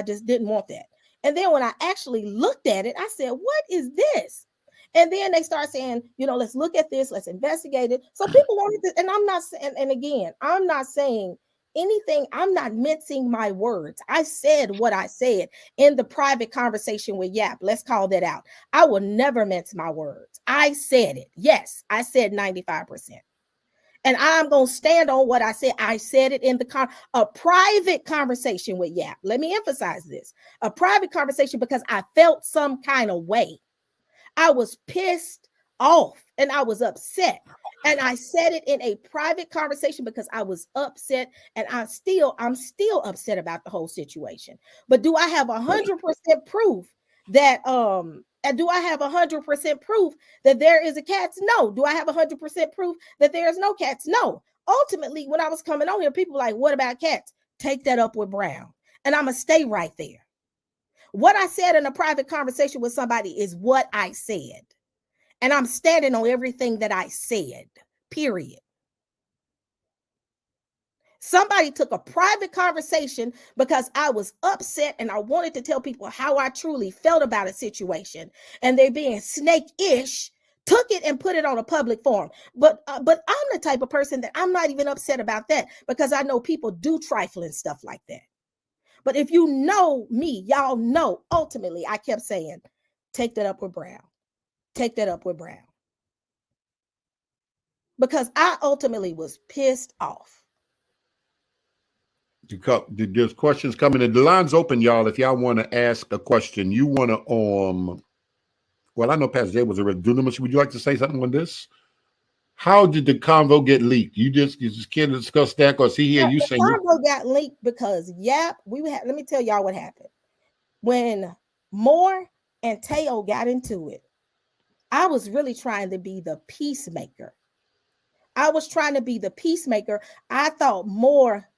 just didn't want that. And then when I actually looked at it, I said, what is this? And then they start saying, let's look at this, let's investigate it. So people wanted to, and I'm not saying, and again, I'm not saying anything, I'm not mincing my words. I said what I said in the private conversation with Yap. Let's call that out. I will never mince my words. I said it. Yes, I said 95%. And I'm going to stand on what I said. I said it in a private conversation with Yap. Let me emphasize this. A private conversation because I felt some kind of way. I was pissed off and I was upset. And I said it in a private conversation because I was upset, and I'm still upset about the whole situation. But do I have 100% proof that and do I have 100% proof that there is a cats? No. Do I have 100% proof that there is no cats? No. Ultimately, when I was coming on here, people were like, what about cats? Take that up with Brown. And I'm gonna stay right there. What I said in a private conversation with somebody is what I said. And I'm standing on everything that I said, period. Somebody took a private conversation because I was upset and I wanted to tell people how I truly felt about a situation. And they're being snake-ish, took it and put it on a public forum. But I'm the type of person that I'm not even upset about that because I know people do trifling stuff like that. But if you know me, y'all know, ultimately, I kept saying, take that up with Brown. Take that up with Brown. Because I ultimately was pissed off. There's questions coming in. The line's open, y'all. If y'all want to ask a question, you want to well, I know Pastor Jay was already doing this. Would you like to say something on this? How did the convo get leaked? You just can't discuss that because he hear you saying the convo got leaked because let me tell y'all what happened. When Moore and Teo got into it, I was really trying to be the peacemaker. I thought Moore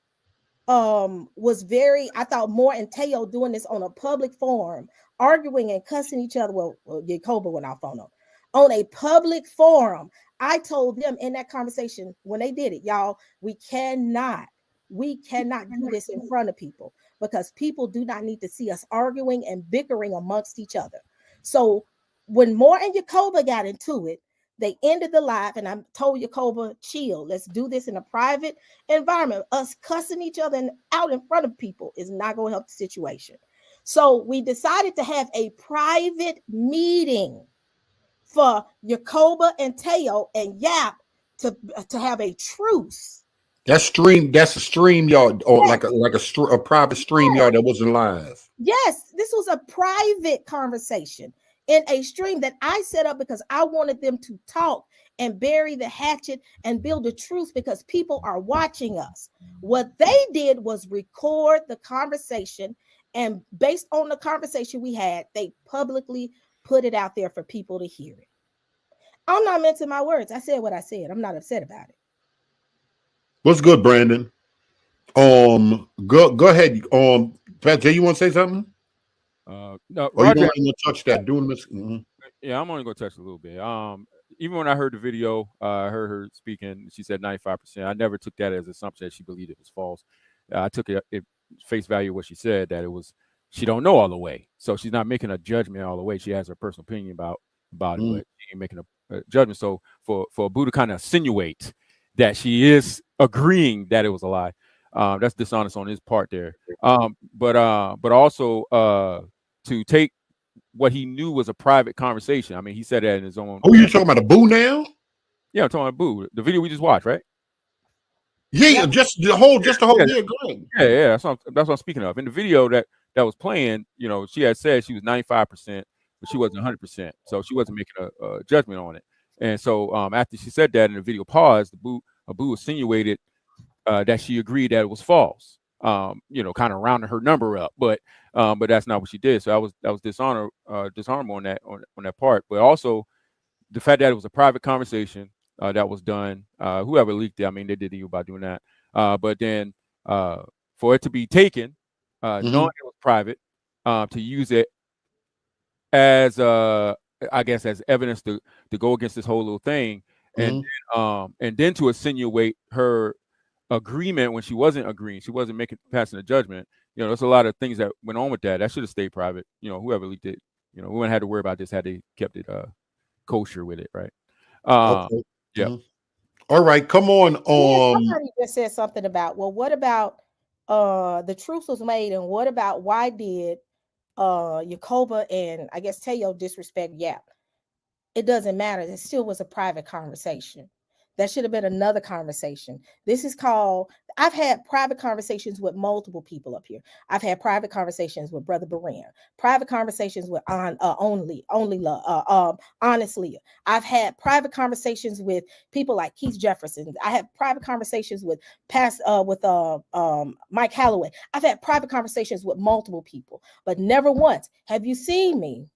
I thought Moore and Teo doing this on a public forum, arguing and cussing each other. Well, Jacoba went off on a public forum. I told them in that conversation when they did it, y'all, we cannot do this in front of people because people do not need to see us arguing and bickering amongst each other. So when Moore and Jacoba got into it, they ended the live, and I told Jacoba, chill. Let's do this in a private environment. Us cussing each other and out in front of people is not going to help the situation. So we decided to have a private meeting for Jacoba and Teo and Yap to have a truce. that's a stream yard or like a private stream yard that wasn't live. Yes, this was a private conversation in a stream that I set up because I wanted them to talk and bury the hatchet and build a truce because people are watching us. What they did was record the conversation, and based on the conversation we had, they publicly put it out there for people to hear it. I'm not mincing my words. I said what I said. I'm not upset about it. What's good, Brandon? Go ahead. Pat J, you want to say something? No, or Roger, you don't want to touch that? Doing this. Yeah, I'm only gonna touch a little bit. Even when I heard the video, I heard her speaking. She said 95%. I never took that as an assumption that she believed it was false. I took it face value what she said, that it was she don't know all the way, so she's not making a judgment all the way. She has her personal opinion about it, but she ain't making a judgment. So for Abu to kind of insinuate that she is agreeing that it was a lie, that's dishonest on his part there. But also to take what he knew was a private conversation. I mean, he said that in his own. Oh, you talking about Abu now? Yeah, I'm talking about Abu. The video we just watched, right? Yeah, just the whole. Yeah, go ahead. Yeah. That's what I'm speaking of. In the video that was playing, she had said she was 95%, but she wasn't 100%. So she wasn't making a judgment on it. And so after she said that, and the video paused, Abu insinuated that she agreed that it was false. Kind of rounding her number up, but that's not what she did. So that was dishonorable on that part. But also the fact that it was a private conversation that was done. Whoever leaked it, I mean, they did you by doing that. But then for it to be taken, knowing it was private, to use it as I guess as evidence to go against this whole little thing, and then to insinuate her agreement when she wasn't agreeing, she wasn't passing a judgment. There's a lot of things that went on with that. That should have stayed private. Whoever leaked it, we wouldn't have to worry about this had they kept it kosher with it, right? Okay. Yeah. All right, come on. Somebody just said something about, well, what about the truce was made, and what about why did Jacoba and I guess Teo disrespect Yap? It doesn't matter. It still was a private conversation. That should have been another conversation. This is called, I've had private conversations with multiple people up here. I've had private conversations with Brother Berean, private conversations with Honestly. I've had private conversations with people like Keith Jefferson. I have private conversations with Mike Holloway. I've had private conversations with multiple people, but never once have you seen me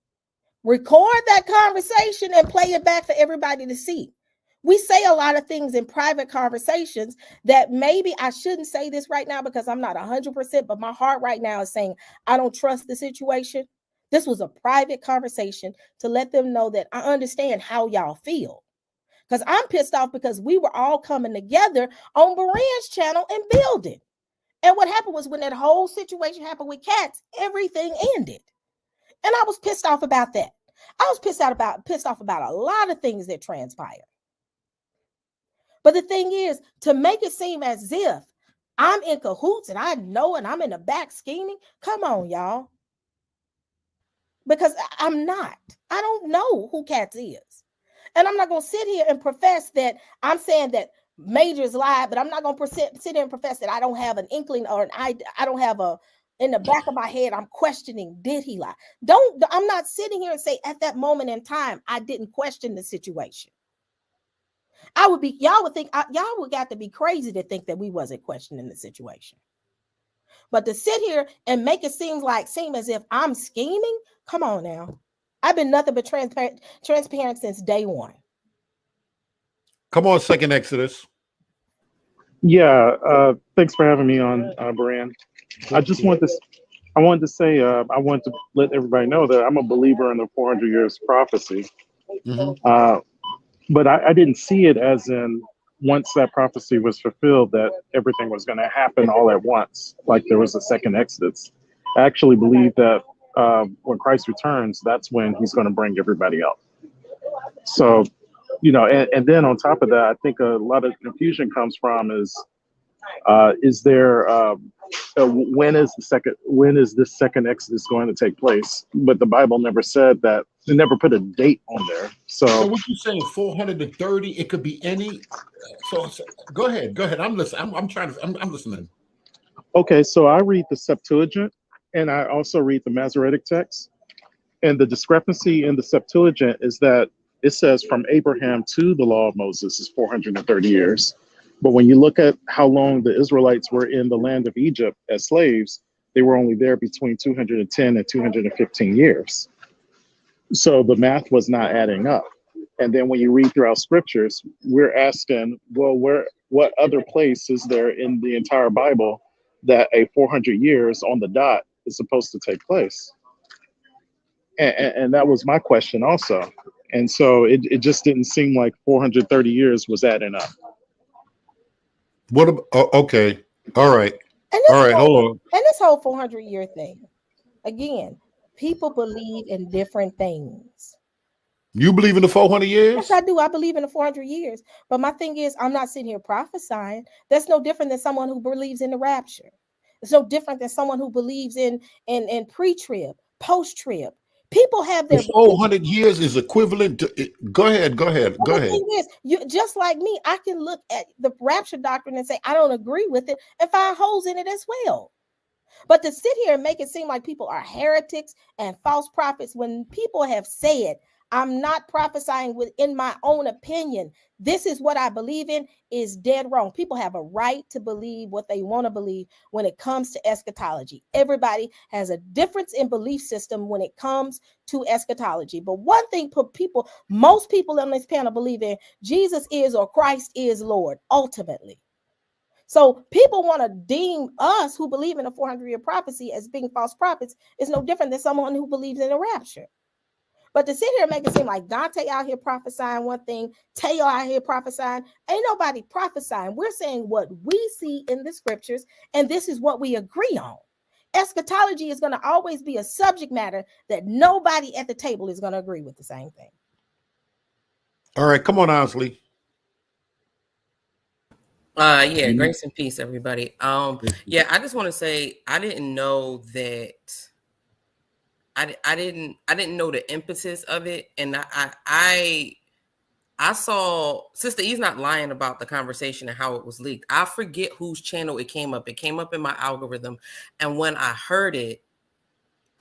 record that conversation and play it back for everybody to see. We say a lot of things in private conversations that maybe I shouldn't say this right now because I'm not 100%, but my heart right now is saying I don't trust the situation. This was a private conversation to let them know that I understand how y'all feel. Because I'm pissed off because we were all coming together on Berean's channel and building. And what happened was when that whole situation happened with Cats, everything ended. And I was pissed off about that. I was pissed off about a lot of things that transpired. But the thing is, to make it seem as if I'm in cahoots and I know and I'm in the back scheming, come on, y'all. because I'm not. I don't know who Cats is. And I'm not going to sit here and profess that I'm saying that Majors lied, but I'm not going to sit here and profess that I don't have an inkling or I don't have a, in the back of my head, I'm questioning, did he lie? I'm not sitting here and say at that moment in time, I didn't question the situation. Y'all would think, y'all would got to be crazy to think that we wasn't questioning the situation. But to sit here and make it seem as if I'm scheming, come on now. I've been nothing but transparent since day one. Come on, Second Exodus. Yeah, thanks for having me on, Berean. I wanted to say, I wanted to let everybody know that I'm a believer in the 400 years prophecy. But I didn't see it as in once that prophecy was fulfilled, that everything was going to happen all at once, like there was a second Exodus. I actually believe that when Christ returns, that's when he's going to bring everybody out. So, and then on top of that, I think a lot of confusion comes from is there when is this second Exodus going to take place? But the Bible never said that. It never put a date on there. So what you saying? 430? It could be any. So go ahead. I'm listening. I'm listening. Okay, so I read the Septuagint, and I also read the Masoretic text. And the discrepancy in the Septuagint is that it says from Abraham to the law of Moses is 430 years. But when you look at how long the Israelites were in the land of Egypt as slaves, they were only there between 210 and 215 years. So the math was not adding up. And then when you read throughout scriptures, we're asking, well, what other place is there in the entire Bible that a 400 years on the dot is supposed to take place? And that was my question also. And so it just didn't seem like 430 years was adding up. What about, okay. All right. All right, hold on. And this whole 400-year thing, again, people believe in different things. You believe in the 400 years? Yes, I do. I believe in the 400 years. But my thing is, I'm not sitting here prophesying. That's no different than someone who believes in the rapture. It's no different than someone who believes in pre-trib, post-trib. People have their 400 years is equivalent to. Go ahead. The thing is, you just like me, I can look at the rapture doctrine and say I don't agree with it and find holes in it as well. But to sit here and make it seem like people are heretics and false prophets when people have said, I'm not prophesying within my own opinion, this is what I believe in, is dead wrong. People have a right to believe what they want to believe when it comes to eschatology. Everybody has a difference in belief system when it comes to eschatology. But one thing most people on this panel believe in, Jesus is or Christ is Lord, ultimately. So people want to deem us who believe in a 400-year prophecy as being false prophets is no different than someone who believes in a rapture. But to sit here and make it seem like Dante out here prophesying one thing, Teo out here prophesying, ain't nobody prophesying. We're saying what we see in the scriptures, and this is what we agree on. Eschatology is going to always be a subject matter that nobody at the table is going to agree with the same thing. All right, come on, Osley. Yeah, grace and peace, everybody. Yeah, I just want to say I didn't know that. I didn't know the impetus of it, and I saw Sister E's not lying about the conversation and how it was leaked. I forget whose channel it came up. It came up in my algorithm, and when I heard it,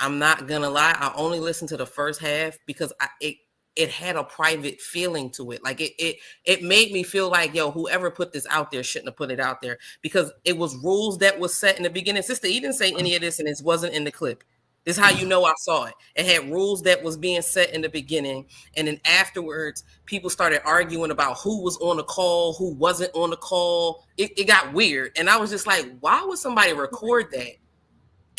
I'm not gonna lie, I only listened to the first half because it had a private feeling to it. Like it made me feel like, yo, whoever put this out there shouldn't have put it out there, because it was rules that was set in the beginning. Sister E didn't say any of this, and it wasn't in the clip. This is how you know I saw it. It had rules that was being set in the beginning. And then afterwards, people started arguing about who was on the call, who wasn't on the call. It got weird. And I was just like, why would somebody record that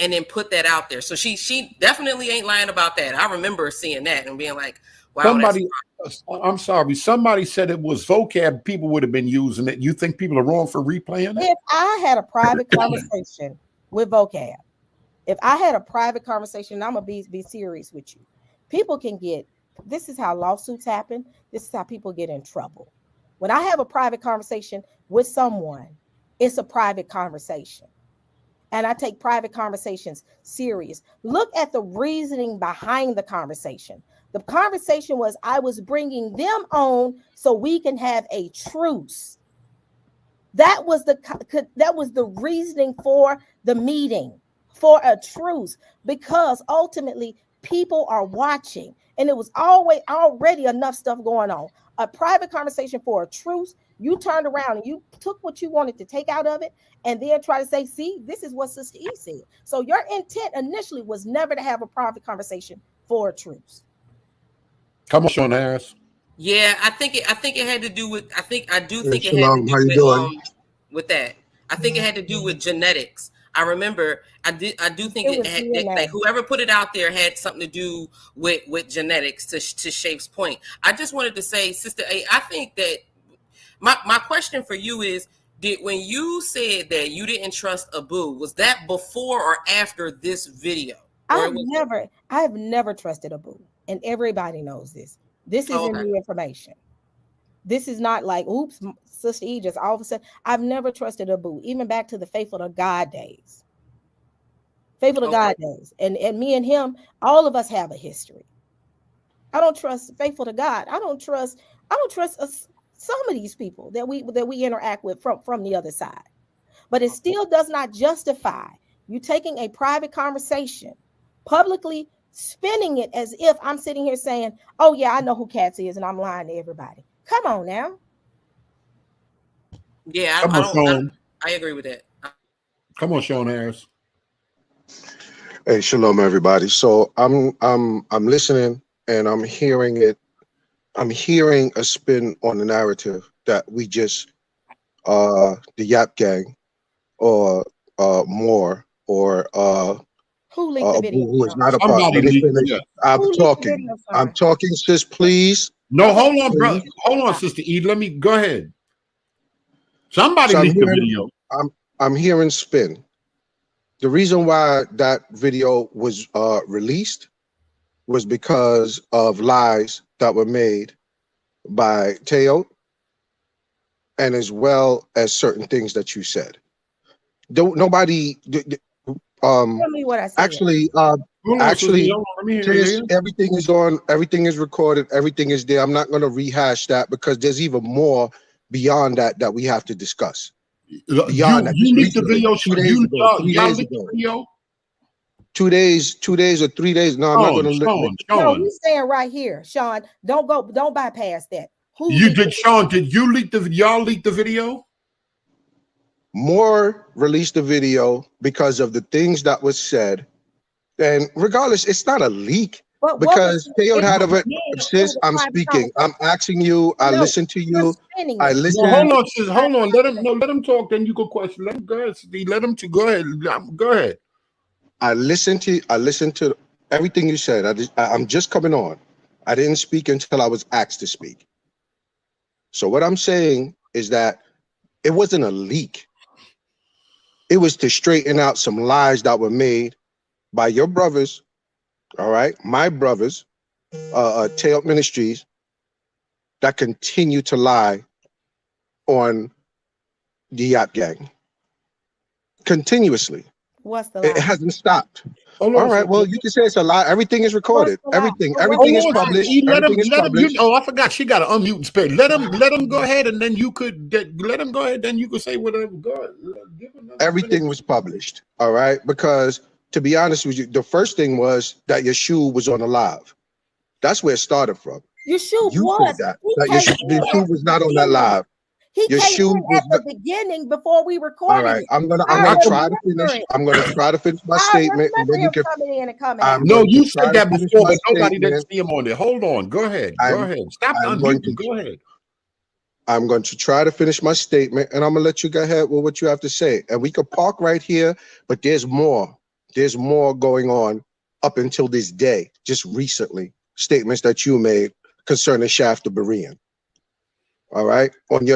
and then put that out there? So she definitely ain't lying about that. I remember seeing that and being like, wow. I'm sorry. Somebody said it was vocab. People would have been using it. You think people are wrong for replaying it? If I had a private conversation with vocab, if I had a private conversation, I'm going to be serious with you. People can get, this is how lawsuits happen. This is how people get in trouble. When I have a private conversation with someone, it's a private conversation. and I take private conversations serious. Look at the reasoning behind the conversation. The conversation was I was bringing them on so we can have a truce. That was the reasoning for the meeting, for a truce, because ultimately people are watching, and it was already enough stuff going on. A private conversation for a truce. You turned around and you took what you wanted to take out of it, and then try to say, "See, this is what Sister E said." So your intent initially was never to have a private conversation for a truce. Come on, Sean Harris. Yeah, I think it had to do with. I think it had to Shalom, how you do doing? with that. I think it had to do with genetics. I remember. I do think it had, like whoever put it out there had something to do with genetics. To Shafe's point, I just wanted to say, Sister A, I think that my question for you is: when you said that you didn't trust Abu, was that before or after this video? I've never trusted Abu, and everybody knows this. This isn't new information. This is not like, oops, Sister E just all of a sudden. I've never trusted Abu, even back to the Faithful to God days. Faithful to God days. And me and him, all of us have a history. I don't trust Faithful to God. I don't trust some of these people that we interact with from the other side. But it still does not justify you taking a private conversation, publicly spinning it as if I'm sitting here saying, "Oh yeah, I know who Cats is," and I'm lying to everybody. Come on now. Yeah, I agree with that. Come on, Sean Harris. Hey, shalom, everybody. So I'm listening, and I'm hearing it. I'm hearing a spin on the narrative that we just the Yap Gang or more or who leaked the video? Who is not a part. I'm talking, sis, please. No, hold on, bro. Hold on, Sister E. Let me go ahead. Somebody leaked the video. I'm hearing spin. The reason why that video was released was because of lies that were made by Teo, and as well as certain things that you said. Nobody. Tell me what I said. Actually, everything is on. Everything is recorded. Everything is there. I'm not going to rehash that because there's even more beyond that we have to discuss. Beyond that, you leaked the video. 2 days ago. 3 days ago. 2 days, 2 days or 3 days. No, I'm not going to. No, he's saying right here, Sean. Don't bypass that. Sean? Did you leak y'all leak the video? Moore released the video because of the things that was said, and regardless, it's not a leak because Teo had of it. Sis, I'm speaking. I'm asking you. I listen to you. I listen. No, hold on, sis. Hold on. Let him talk. Then you go question. Let him go ahead. Let him to go ahead. Go ahead. I listened to everything you said. I'm just coming on. I didn't speak until I was asked to speak. So what I'm saying is that it wasn't a leak. It was to straighten out some lies that were made by your brothers, all right, my brothers, Teo Ministries, that continue to lie on the Yap Gang continuously. What's the lie? It hasn't stopped. All right, well, you can say it's a lie. Everything is recorded. Everything is published. I forgot she got to unmute and speak. Let him go ahead, and then you could let him go ahead. Then you could say whatever. Go ahead. Everything was published. All right, because to be honest with you, the first thing was that your shoe was on the live. That's where it started from. Your shoe was that your shoe was not on that live. He came in at the beginning before we recorded. All right, I'm gonna try to finish. I'm gonna try to finish my statement, and then you can. No, you said that before, but nobody didn't see him on there. Hold on, go ahead. Go ahead. Stop unmuting. Go ahead. I'm going to try to finish my statement, and I'm gonna let you go ahead with what you have to say. And we could park right here, but there's more. There's more going on up until this day. Just recently, statements that you made concerning Shaft of Berean. All right, on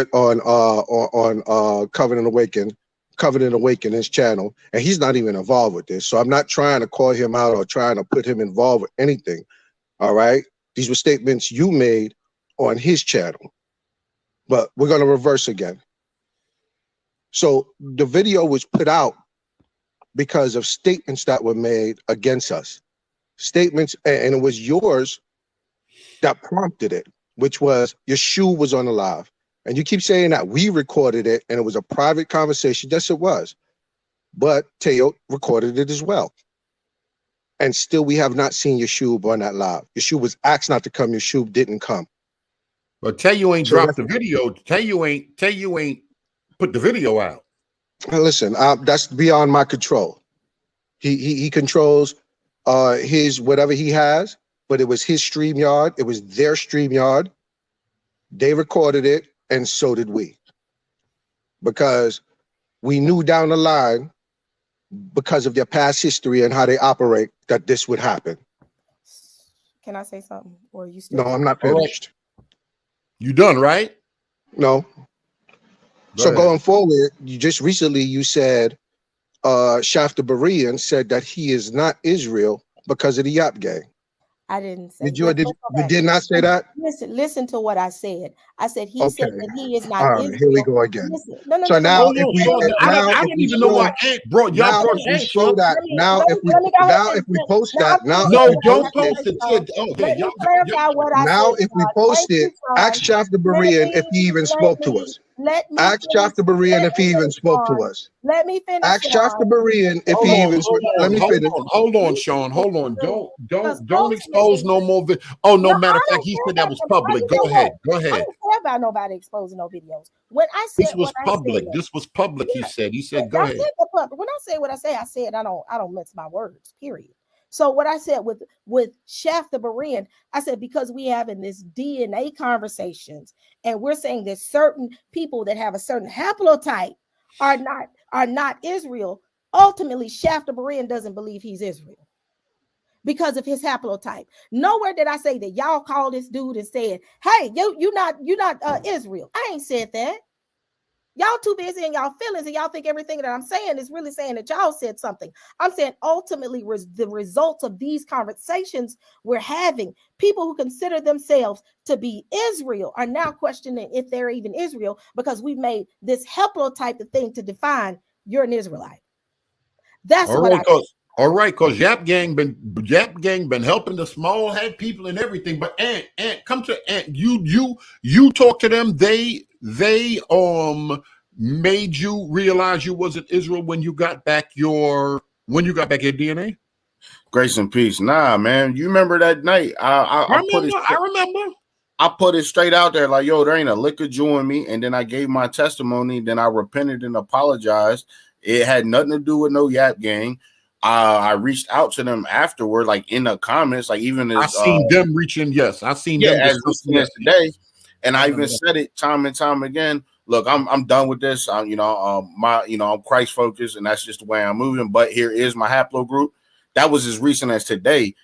Covenant Awakening's channel, and he's not even involved with this. So I'm not trying to call him out or trying to put him involved with anything. All right, these were statements you made on his channel, but we're gonna reverse again. So the video was put out because of statements that were made against us. Statements, and it was yours that prompted it, which was your shoe was on the live. And you keep saying that we recorded it and it was a private conversation. Yes, it was. But Teo recorded it as well. And still we have not seen your shoe on that live. Your shoe was asked not to come, your shoe didn't come. But Teo ain't dropped the video. Teo ain't put the video out. Listen, that's beyond my control. He controls his whatever he has, but it was his StreamYard, it was their StreamYard. They recorded it, and so did we. Because we knew down the line, because of their past history and how they operate, that this would happen. Can I say something? Or are you still? No, I'm not finished. You done, right? No. So going forward, you just recently you said Shaft the Berean said that he is not Israel because of the Yap gang. I didn't say. You did not say that? Listen to what I said. I said he said that he is not Israel. Here we go again. Listen, so now if we I didn't even know why Ant brought y'all brought Ant show that now if we post that now don't post it. Okay, now if we post it, ask Shaft the Berean if he even spoke to us. Ask Shaft the Berean if he even spoke to us. Let me finish. Ask Shaft the Berean if he even let me finish. Hold on, Sean. Hold on. Don't expose no more. Oh, no matter of fact, he said that was public. Go ahead. Go ahead. I don't care about nobody exposing no videos. When I said this was public. This was public. He said. He said, go ahead. When I say what I say, I don't mince my words. Period. So what I said with Shaft the Berean, I said because we having this DNA conversations, and we're saying that certain people that have a certain haplotype are not Israel. Ultimately, Shaft the Berean doesn't believe he's Israel because of his haplotype. Nowhere did I say that y'all called this dude and said, "Hey, you're not Israel." I ain't said that. Y'all too busy in y'all feelings, and y'all think everything that I'm saying is really saying that y'all said something. I'm saying ultimately the results of these conversations we're having, people who consider themselves to be Israel are now questioning if they're even Israel because we've made this haplotype of thing to define you're an Israelite. That's all what right, I said. All right, because Yap Gang been helping the small head people and everything. But Ant, come to Ant. You talk to them. They made you realize you wasn't Israel when you got back your DNA. Grace and peace. Nah, man. You remember that night? I remember. I put it straight out there like, yo, there ain't a lick of Jew in me. And then I gave my testimony. Then I repented and apologized. It had nothing to do with no Yap Gang. I reached out to them afterward, like in the comments, like even as I seen them reaching. Yes, I seen them as today, and I even said it time and time again. Look, I'm done with this. I'm Christ focused, and that's just the way I'm moving. But here is my haplogroup. That was as recent as today.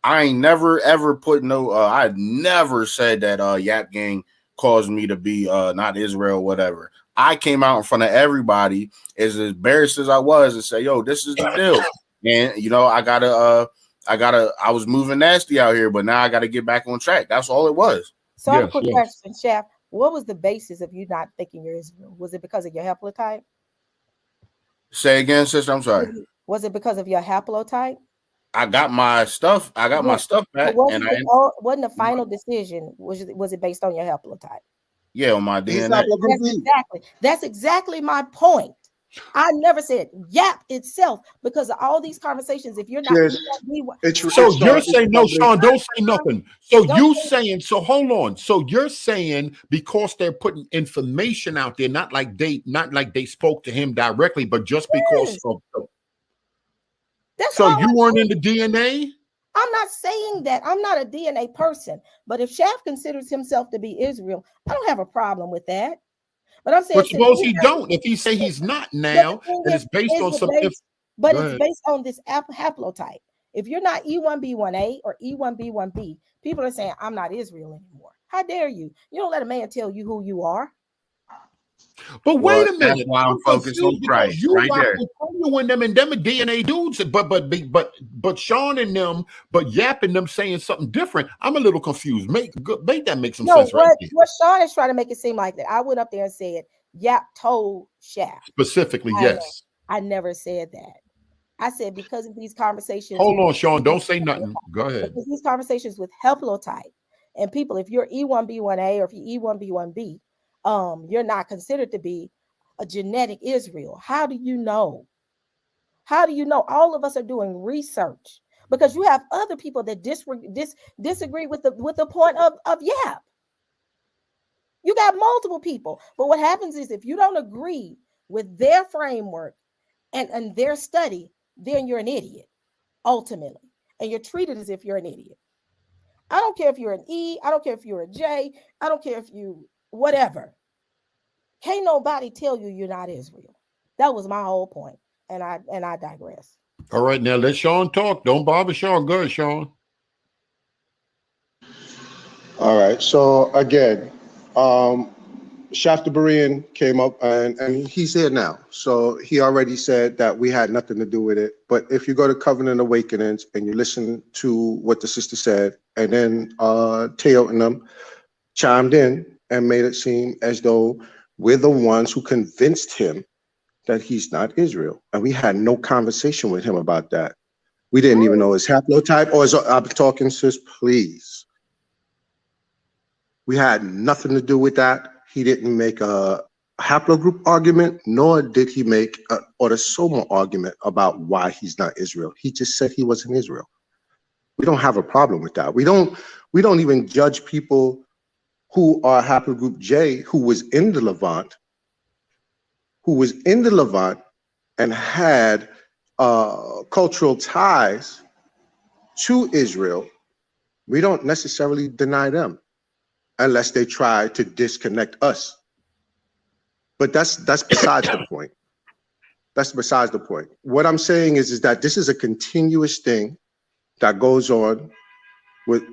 I ain't never ever put no. I never said that Yap Gang caused me to be not Israel, whatever. I came out in front of everybody as embarrassed as I was and say, yo, this is the deal. And I was moving nasty out here, but now I gotta get back on track. That's all it was. So I have a quick question, Shaft. What was the basis of you not thinking you're Israel? Was it because of your haplotype? Say again, sister. I'm sorry. Was it because of your haplotype? I got my stuff. I got my stuff back. Wasn't the final decision? Was it based on your haplotype? Yeah, on my DNA. That's exactly my point. I never said Yap itself because of all these conversations. If you're not, so you're saying no, Sean, don't say nothing. So you saying, so hold on. So you're saying because they're putting information out there, not like they spoke to him directly, but just because of. So you weren't in the DNA. I'm not saying that. I'm not a DNA person. But if Shaft considers himself to be Israel, I don't have a problem with that. But I'm saying, but suppose he don't. If he say he's not now, and it's based on some. But it's based on this haplotype. If you're not E1B1A or E1B1B, people are saying I'm not Israel anymore. How dare you? You don't let a man tell you who you are. But wait a minute. That's why I'm focused on Christ right there. When them and them are DNA dudes, but Sean and them, but Yap and them saying something different. I'm a little confused. Make that make some sense, right? What Sean is trying to make it seem like that. I went up there and said Yap told Shaft specifically. Yes, I never said that. I said because of these conversations. Hold on, Sean. Don't say nothing. Go ahead. Because these conversations with haplotype and people, if you're E1B1A or if you're E1B1B, you're not considered to be a genetic Israel. How do you know? How do you know? All of us are doing research because you have other people that disagree with the point of YAP. You got multiple people, but what happens is if you don't agree with their framework and their study, then you're an idiot ultimately, and you're treated as if you're an idiot. I don't care if you're an E, I don't care if you're a J, I don't care if you whatever. Can't nobody tell you you're not Israel. That was my whole point, and I digress. All right, now let Sean talk. Don't bother Sean. Go ahead, Sean. All right. So again, Shafter Berean came up and he's here now. So he already said that we had nothing to do with it. But if you go to Covenant Awakenings and you listen to what the sister said, and then Teo and them chimed in and made it seem as though we're the ones who convinced him that he's not Israel. And we had no conversation with him about that. We didn't even know his haplotype or his, I'm talking, sis, please. We had nothing to do with that. He didn't make a haplogroup argument, nor did he make an autosomal argument about why he's not Israel. He just said he wasn't Israel. We don't have a problem with that. We don't even judge people who are haplogroup J, who was in the Levant, and had cultural ties to Israel. We don't necessarily deny them unless they try to disconnect us. But that's besides the point. That's besides the point. What I'm saying is that this is a continuous thing that goes on with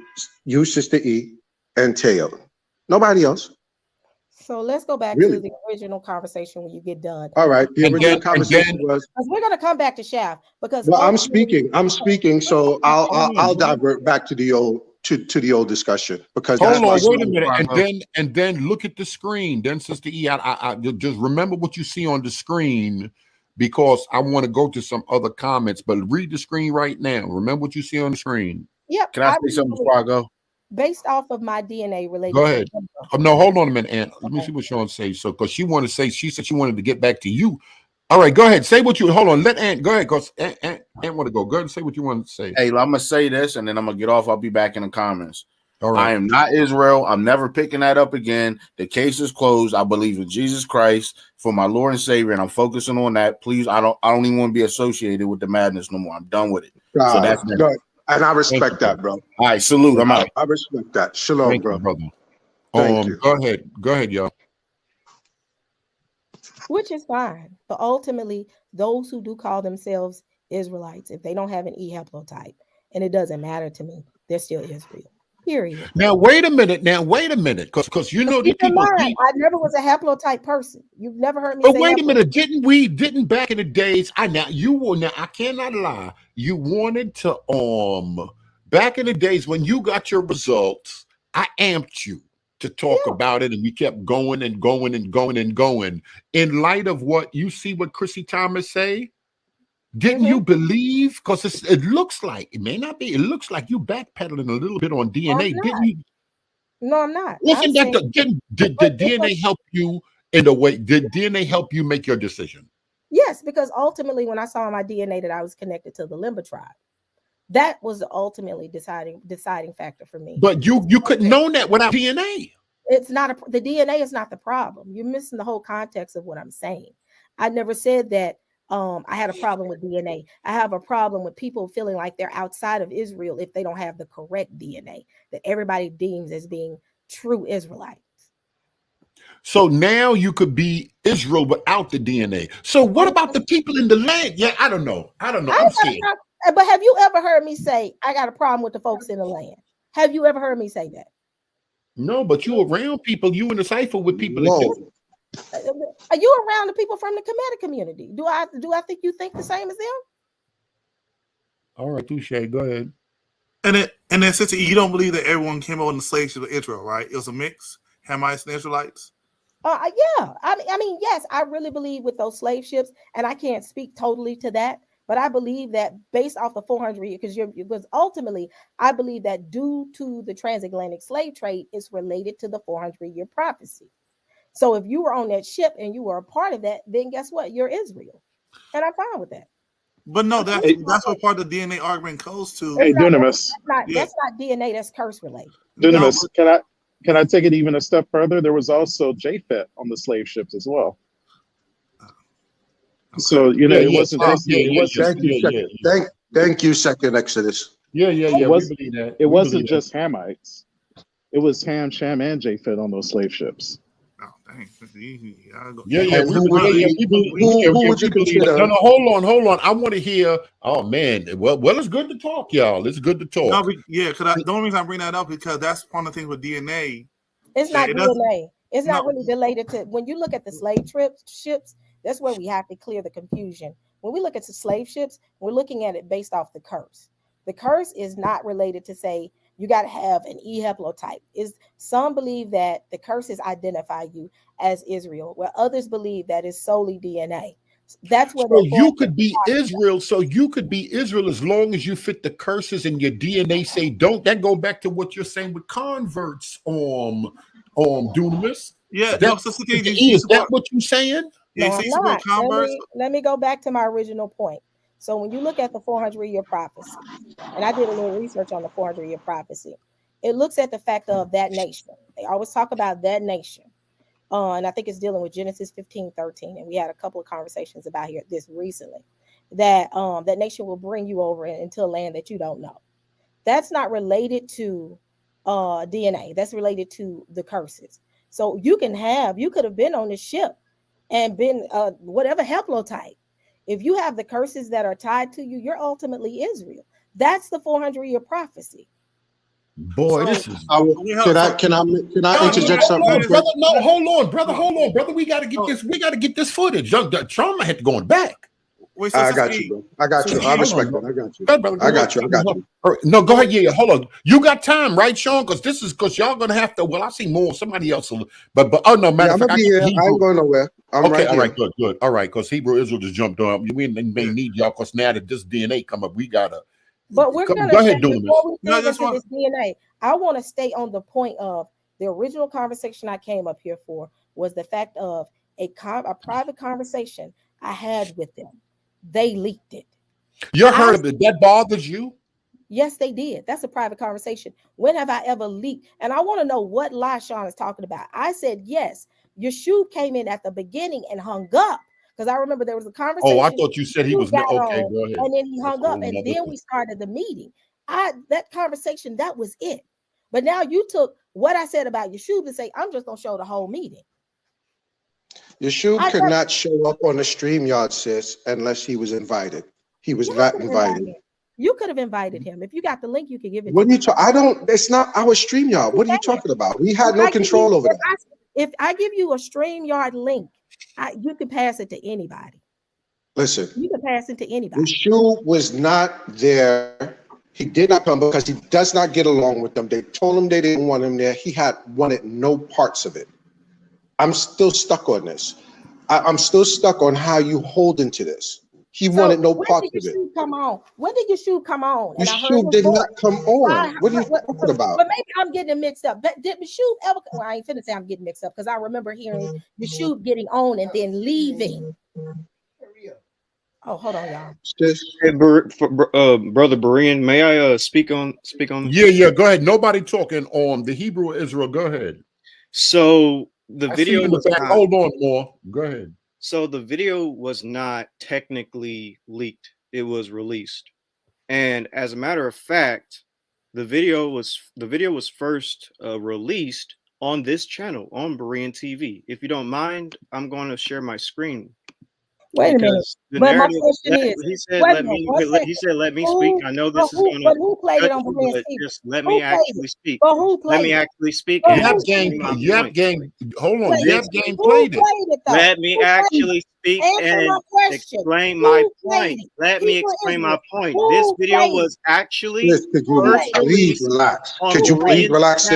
you, Sister E, and Teo. Nobody else. So let's go back Really? to the original conversation when you get done. All right. The original conversation was. We're going to come back to Shaft because. Well, I'm speaking. So I'll divert back to the old the old discussion because. Hold on, wait a minute, and then look at the screen. Then, Sister E, I just remember what you see on the screen because I want to go to some other comments. But read the screen right now. Remember what you see on the screen. Yep. Can I say something before I go? Based off of my DNA related. Go ahead. No, hold on a minute, Aunt. Let me see what Sean says. So, because she said she wanted to get back to you. All right, go ahead. Say what you. Hold on. Let Aunt go ahead. Because Aunt want to go. Go ahead and say what you want to say. Hey, I'm gonna say this, and then I'm gonna get off. I'll be back in the comments. All right. I am not Israel. I'm never picking that up again. The case is closed. I believe in Jesus Christ for my Lord and Savior, and I'm focusing on that. Please, I don't even want to be associated with the madness no more. I'm done with it. So that's good. And I respect that, bro. All right, salute. I'm out. I respect that. Shalom, Thank bro. you, brother. Thank you. Go ahead, y'all. Which is fine, but ultimately, those who do call themselves Israelites, if they don't have an E haplotype, and it doesn't matter to me, they're still Israel. Period. Now wait a minute. Because you know these people. I never was a haplotype person. You've never heard me. But say wait a minute, didn't back in the days? I cannot lie. You wanted to back in the days when you got your results, I amped you to talk about it, and we kept going and going and going and going. In light of what you see, what Chrissy Thomas say. Didn't you believe? Because it looks like, it may not be, it looks like you backpedaling a little bit on DNA. Didn't you? No, I'm not. Wasn't did DNA help you in a way? Did DNA help you make your decision? Yes, because ultimately when I saw in my DNA that I was connected to the Limba tribe, that was the ultimately deciding factor for me. But you couldn't know that without DNA. It's not the DNA is not the problem. You're missing the whole context of what I'm saying. I never said that I had a problem with DNA. I have a problem with people feeling like they're outside of Israel if they don't have the correct DNA that everybody deems as being true Israelites. So now you could be Israel without the DNA. So what about the people in the land? Yeah, I don't know. I'm scared. But have you ever heard me say I got a problem with the folks in the land? Have you ever heard me say that? No, but you around people, you in the cipher with people. That Are you around the people from the Kemetic community? Do I think you think the same as them? All right, touche. Go ahead. And then, Sister E, you don't believe that everyone came over in the slave ship of Israel, right? It was a mix, Hamites and Israelites. Yeah. I mean, yes, I really believe with those slave ships, and I can't speak totally to that, But I believe that based off the 400 years, because ultimately, I believe that due to the transatlantic slave trade, it's related to the 400-year prophecy. So if you were on that ship and you were a part of that, then guess what? You're Israel. And I'm fine with that. But no, that's what part of the DNA argument goes to. Hey, Dunamis. That's not DNA, that's curse related. Dunamis, can I take it even a step further? There was also Japhet on the slave ships as well. So it wasn't just Thank you, Second Exodus. It wasn't just Hamites. It was Ham, Shem, and Japhet on those slave ships. Hold on. I want to hear. Oh man, well, it's good to talk, y'all. It's good to talk. No, the only reason I bring that up because that's one of the things with DNA. It's not DNA. It's not really related to when you look at the slave ships. That's where we have to clear the confusion. When we look at the slave ships, we're looking at it based off the curse. The curse is not related to say you got to have an haplotype. Some believe that the curses identify you as Israel, where others believe that it's solely DNA. That's what. So you could be Israel. So you could be Israel as long as you fit the curses and your DNA say don't. That go back to what you're saying with converts. Dunamis. Yeah. Is that what you're saying? No, I'm not. Let me go back to my original point. So when you look at the 400-year prophecy, and I did a little research on the 400-year prophecy, it looks at the fact of that nation. They always talk about that nation. And I think it's dealing with Genesis 15:13. And we had a couple of conversations about this recently, that that nation will bring you over into a land that you don't know. That's not related to DNA. That's related to the curses. So you could have been on the ship and been whatever haplotype. If you have the curses that are tied to you, you're ultimately Israel. That's the 400-year prophecy. Boy, this is. Can I interject something? Hold on, brother. We got to get this. We got to get this footage. Trauma had to go back. I got you, bro. I got you. I respect that. I got you. No, go ahead. Yeah, hold on. You got time, right, Sean? Because y'all gonna have to. Well, I see more. Somebody else. But oh no, matter of fact, I ain't going nowhere. Okay, all right, good. All right, because Hebrew Israel just jumped on. We may need y'all because now that this DNA come up, we gotta. But we're gonna go ahead, doing this. This DNA. I want to stay on the point of the original conversation I came up here for was the fact of a private conversation I had with them. They leaked it. You heard of it. That bothers you? Yes, they did. That's a private conversation. When have I ever leaked? And I want to know what lie Sean is talking about. I said, yes, Yeshua came in at the beginning and hung up. Because I remember there was a conversation. Oh, I thought you said he was okay. Go ahead. And then he hung up, and then we started the meeting. That conversation, that was it. But now you took what I said about Yeshua and say, I'm just gonna show the whole meeting. Yeshua could not show up on the StreamYard, sis, unless he was invited. He was not invited. You could have invited him. If you got the link, you could give it. What are you talking? It's not our StreamYard. What are you talking about? We had no control over that. If I give you a StreamYard link, you can pass it to anybody. Listen, you can pass it to anybody. Yeshua was not there. He did not come because he does not get along with them. They told him they didn't want him there. He wanted no parts of it. I'm still stuck on this. I'm still stuck on how you hold into this. He wanted no part of it. Come on. When did Yeshua come on? Yeshua did not come on. What are you talking about? But maybe I'm getting it mixed up. But did Yeshua ever? Well, I ain't finna say I'm getting mixed up because I remember hearing Yeshua getting on and then leaving. Oh, hold on, y'all. Hey, Brother Berean, may I speak on? Yeah. Go ahead. Nobody talking on the Hebrew Israel. Go ahead. So the video was not, hold on more. Go ahead. So the video was not technically leaked. It was released. And as a matter of fact, the video was first released on this channel on Berean TV. If you don't mind, I'm going to share my screen. Wait a minute. But my question is, he said, let me speak. I know this is going to. Who played it on Berean TV? Just let me actually speak. But who played Let me actually speak. Yap Gang. Hold on. Yap Gang played it. Let me actually speak and explain my point. Let me explain my point. This video was actually. Could you please relax? Could you please relax?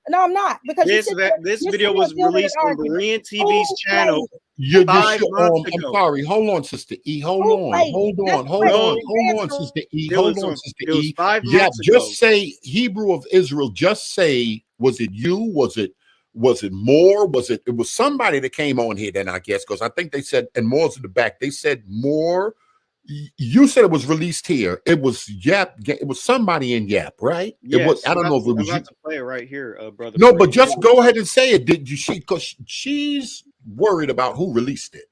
No, I'm not, because this video was released on Berean TV's channel You 5 should, months I'm ago. sorry. Hold on, Sister E. Hold on, Sister E. Hold on, Sister It was E. 5 Yeah, months ago. just say Hebrew of Israel. Just say, was it you? Was it more? It was somebody that came on here then, I guess, because I think they said, and more's in the back. They said more. You said it was released here. It was Yap. It was somebody in Yap, right? Yes, It was. I don't know if it was I'm you. about to play it right here, brother. No, but just go ahead and say it. Did you? Because she's worried about who released it.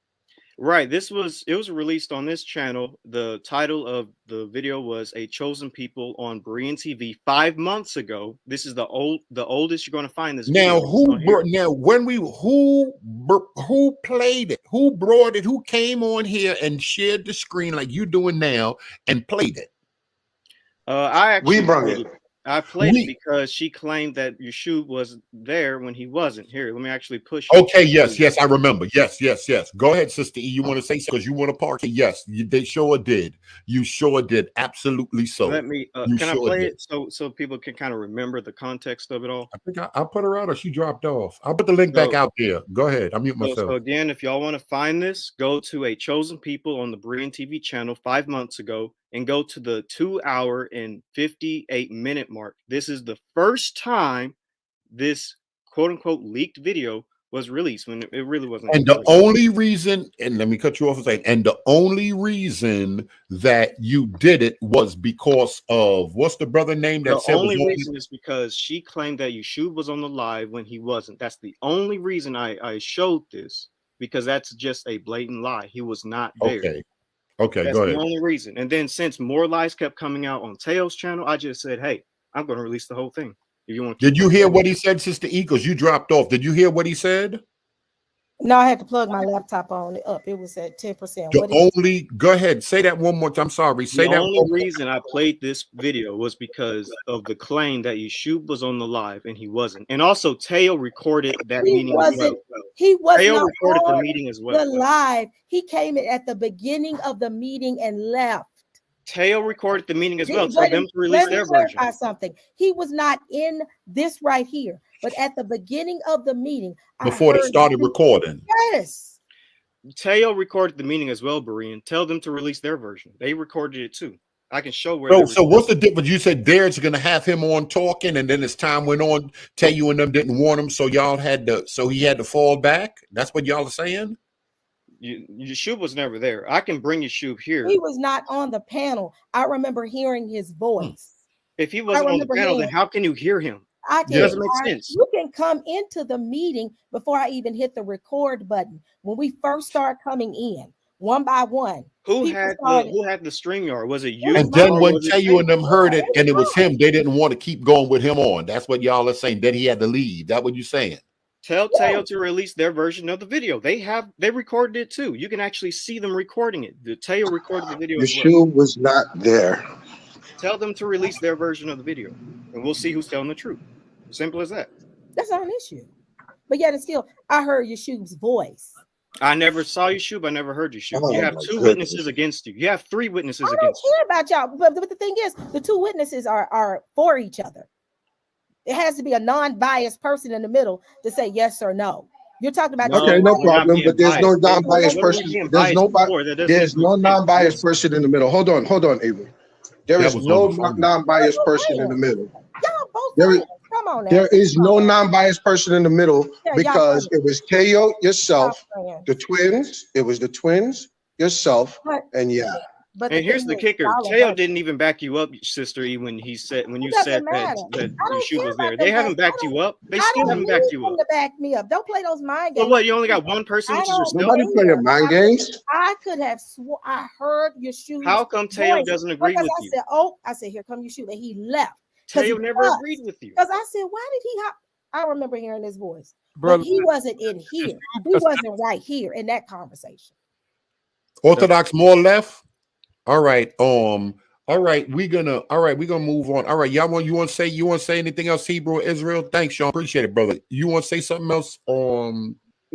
Right. It was released on this channel. The title of the video was "A Chosen People" on Berean TV 5 months ago. This is the oldest you're going to find this Now, video. who played it? Who brought it? Who came on here and shared the screen like you doing now and played it? I actually brung played it. I played it because she claimed that Yeshua was there when he wasn't. Here, let me actually push. Okay, yes, I remember. Yes. Go ahead, Sister E. You want to say something because you want to park it? Yes, they sure did. You sure did. Absolutely so. Let me. Can I play it so people can kind of remember the context of it all? I think I put her out, or she dropped off. I'll put the link back out there. Go ahead. I mute myself. So again, if y'all want to find this, go to A Chosen People on the Berean TV channel 5 months ago, and go to the 2 hour and 58 minute mark. This is the first time this quote unquote leaked video was released, when it really wasn't. And the only reason, and let me cut you off and say, and the only reason that you did it was because of, what's the brother name that said? The only reason is because she claimed that Yeshua was on the live when he wasn't. That's the only reason I showed this, because that's just a blatant lie. He was not there. Okay, That's go ahead. the only reason. And then since more lies kept coming out on Teo's channel, I just said, hey, I'm going to release the whole thing. If you want to. Did you hear what he said, Sister E? Because you dropped off. Did you hear what he said? No, I had to plug my laptop on up. It was at 10%. Go ahead. Say that one more time. I'm sorry. Say the that. only reason I played this video was because of the claim that Yeshua was on the live and he wasn't. And also Teo recorded that meeting as well. He was Teo not recorded the on meeting as well. the live. He came in at the beginning of the meeting and left. Teo recorded the meeting as well. Tell them to release their version. Something. He was not in this right here, but at the beginning of the meeting, before they started recording. Yes. Teo recorded the meeting as well, Berean. Tell them to release their version. They recorded it too. I can show where. So what's the difference? You said Daird's going to have him on talking, and then as time went on, Teo and them didn't want him, so y'all had to. So he had to fall back. That's what y'all are saying. Yeshua was never there. I can bring Yeshua here. He was not on the panel. I remember hearing his voice. If he wasn't on the panel, then how can you hear him? It doesn't make sense. You can come into the meeting before I even hit the record button. When we first started coming in, one by one. Who had the StreamYard? Was it you? And then when Teo and them heard it, and it was him, they didn't want to keep going with him on. That's what y'all are saying. Then he had to leave. That's what you're saying. Tell Teo to release their version of the video. They recorded it too. You can actually see them recording it. The Teo recorded the video. Yeshua was not there. Tell them to release their version of the video, and we'll see who's telling the truth. Simple as that. That's not an issue. But yet and still, I heard Yeshua's voice. I never saw Yeshua. I never heard Yeshua. Oh, you have two witnesses against you. You have three witnesses against you. I don't care about y'all. But the thing is, the two witnesses are for each other. It has to be a non-biased person in the middle to say yes or no. You're talking about okay, no problem. But there's no non-biased person. There's no non-biased person in the middle. Hold on, Avery. There is no non-biased person in the middle. Come on now. There is no non-biased person in the middle because it was Teo, yourself, the twins. It was the twins, yourself, and yeah. But here's the kicker: Teo didn't even back you up, Sister E, when you said that Yeshua was there. They haven't backed you up. They still haven't backed you up. To back me up. Don't play those mind games. But what? You only got one person, which is yourself. Nobody playing mind games. I could have swore I heard Yeshua. How come Teo doesn't agree with you? I said, here come Yeshua, and he left. Teo never agreed with you. Because I said, why did he hop? I remember hearing his voice, but he wasn't in here. He wasn't right here in that conversation. Orthodox more left. All right. We're gonna move on. All right, you want to say anything else, Hebrew or Israel? Thanks, Sean. Appreciate it, brother. You want to say something else?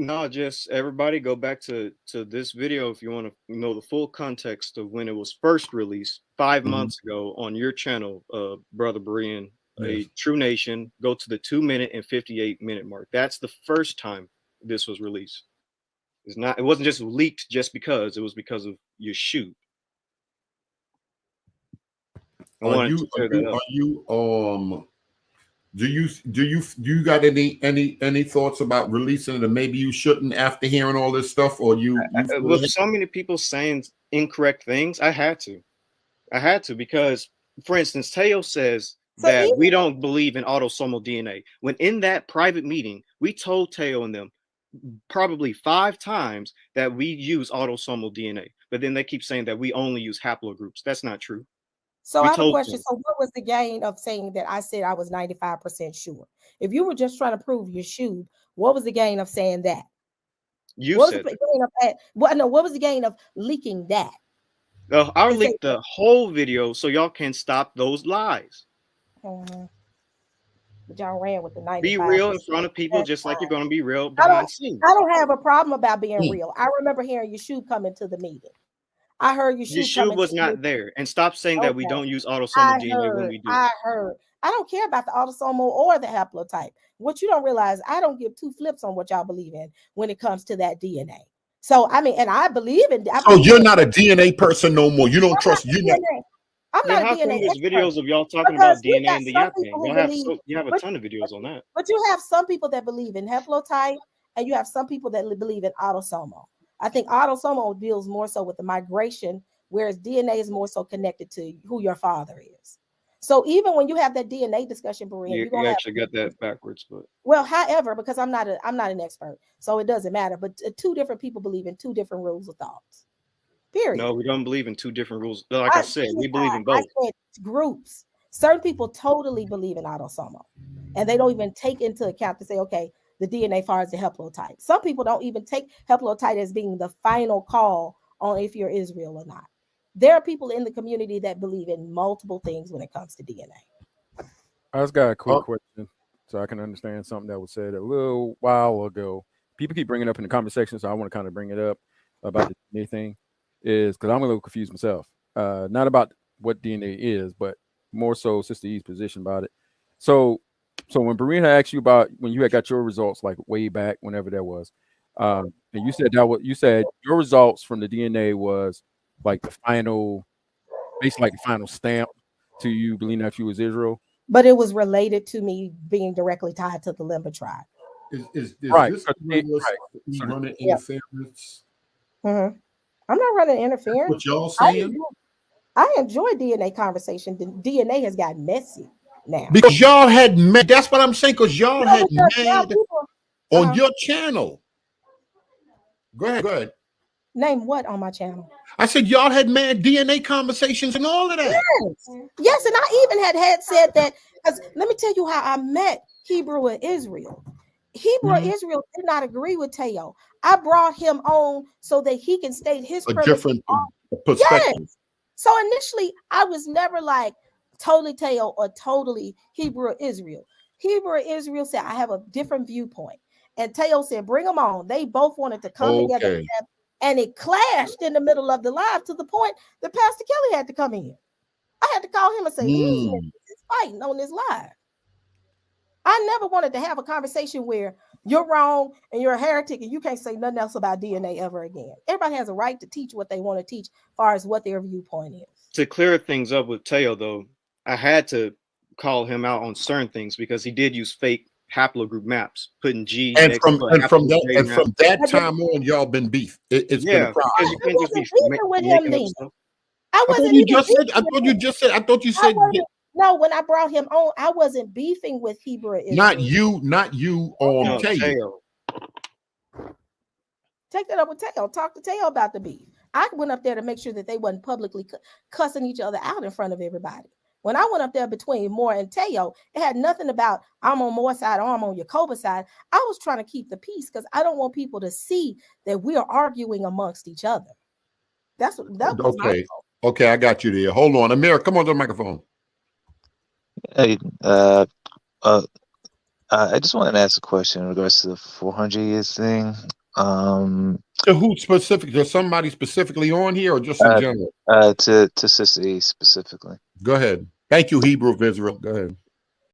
No, just everybody go back to this video if you want to know the full context of when it was first released 5 months ago on your channel, Brother Berean. a true nation, go to the 2-minute and 58-minute mark. That's the first time this was released. It wasn't just leaked just because, it was because of your shoot. Do you got any thoughts about releasing it, and maybe you shouldn't after hearing all this stuff, or you with so many people saying incorrect things, I had to, because, for instance, Teo says that we don't believe in autosomal DNA, when in that private meeting we told Teo and them probably 5 times that we use autosomal DNA, but then they keep saying that we only use haplogroups. That's not true. So I have a question. So what was the gain of saying that I said I was 95% sure? If you were just trying to prove your shoe, what was the gain of saying that? You said that. What was the gain of leaking that? I'll leak the whole video so y'all can stop those lies. But y'all ran with the 95%. Be real in front of people, just like you're going to be real behind scenes. I don't have a problem about being real. I remember hearing your shoe come into the meeting. I heard your shoe was not there. And stop saying that we don't use autosomal DNA when we do. I don't care about the autosomal or the haplotype. What you don't realize, I don't give 2 flips on what y'all believe in when it comes to that DNA. So I mean, and I believe in. So you're not a DNA person no more. You don't trust. I'm not how a DNA. There's videos of y'all talking about DNA in the Yap Man. You have a ton of videos on that. But you have some people that believe in haplotype, and you have some people that believe in autosomal. I think autosomal deals more so with the migration, whereas DNA is more so connected to who your father is. So even when you have that DNA discussion, Berean, you actually got that backwards, but however, because I'm not an expert, so it doesn't matter. But 2 different people believe in 2 different rules of thoughts. Period. No, we don't believe in 2 different rules. Like I said, we believe in both. I said groups. Certain people totally believe in autosomal, and they don't even take into account to say, okay, the DNA far as the haplotype. Some people don't even take haplotype as being the final call on if you're Israel or not. There are people in the community that believe in multiple things when it comes to DNA. I just got a quick question so I can understand something that was said a little while ago. People keep bringing it up in the conversation, so I want to kind of bring it up about the DNA thing, is because I'm a little confused myself. Not about what DNA is, but more so Sister E's position about it. So when Berean asked you about when you had got your results, like way back, whenever that was, and you said your results from the DNA was like the final, basically like the final stamp to you believing that you was Israel. But it was related to me being directly tied to the Limba tribe. Is right. This running interference? I'm not running interference. What y'all saying? I enjoy DNA conversation. The DNA has gotten messy now. Because y'all had mad. That's what I'm saying. Because y'all had mad on your channel. Go ahead. Name what on my channel? I said y'all had mad DNA conversations and all of that. Yes, and I even had said that, because let me tell you how I met Hebrew and Israel. Hebrew and Israel did not agree with Teo. I brought him on so that he can state his different perspective. Yes. So initially, I was never like totally Teo or totally Hebrew or Israel. Hebrew or Israel said, I have a different viewpoint. And Teo said, bring them on. They both wanted to come together. And it clashed in the middle of the live to the point that Pastor Kelly had to come in. I had to call him and say, these niggas is fighting on this live. I never wanted to have a conversation where you're wrong and you're a heretic and you can't say nothing else about DNA ever again. Everybody has a right to teach what they want to teach as far as what their viewpoint is. To clear things up with Teo, though, I had to call him out on certain things because he did use fake haplogroup maps, putting G and from that time on, y'all been beef. It's been a problem. I wasn't beefing with him then. I thought you said no, when I brought him on, I wasn't beefing with Hebrew Israel. Not you Teo. Take that up with Teo. Talk to Teo about the beef. I went up there to make sure that they wasn't publicly cussing each other out in front of everybody. When I went up there between Moore and Teo, it had nothing about I'm on Moore's side or I'm on Yacoba's side. I was trying to keep the peace because I don't want people to see that we are arguing amongst each other. That was my fault. Okay, I got you there. Hold on. Amir, come on to the microphone. Hey, I just wanted to ask a question in regards to the 400 years thing. To who specific? There's somebody specifically on here, or just in general? To Sister E specifically. Go ahead. Thank you, Hebrew of Israel. Go ahead.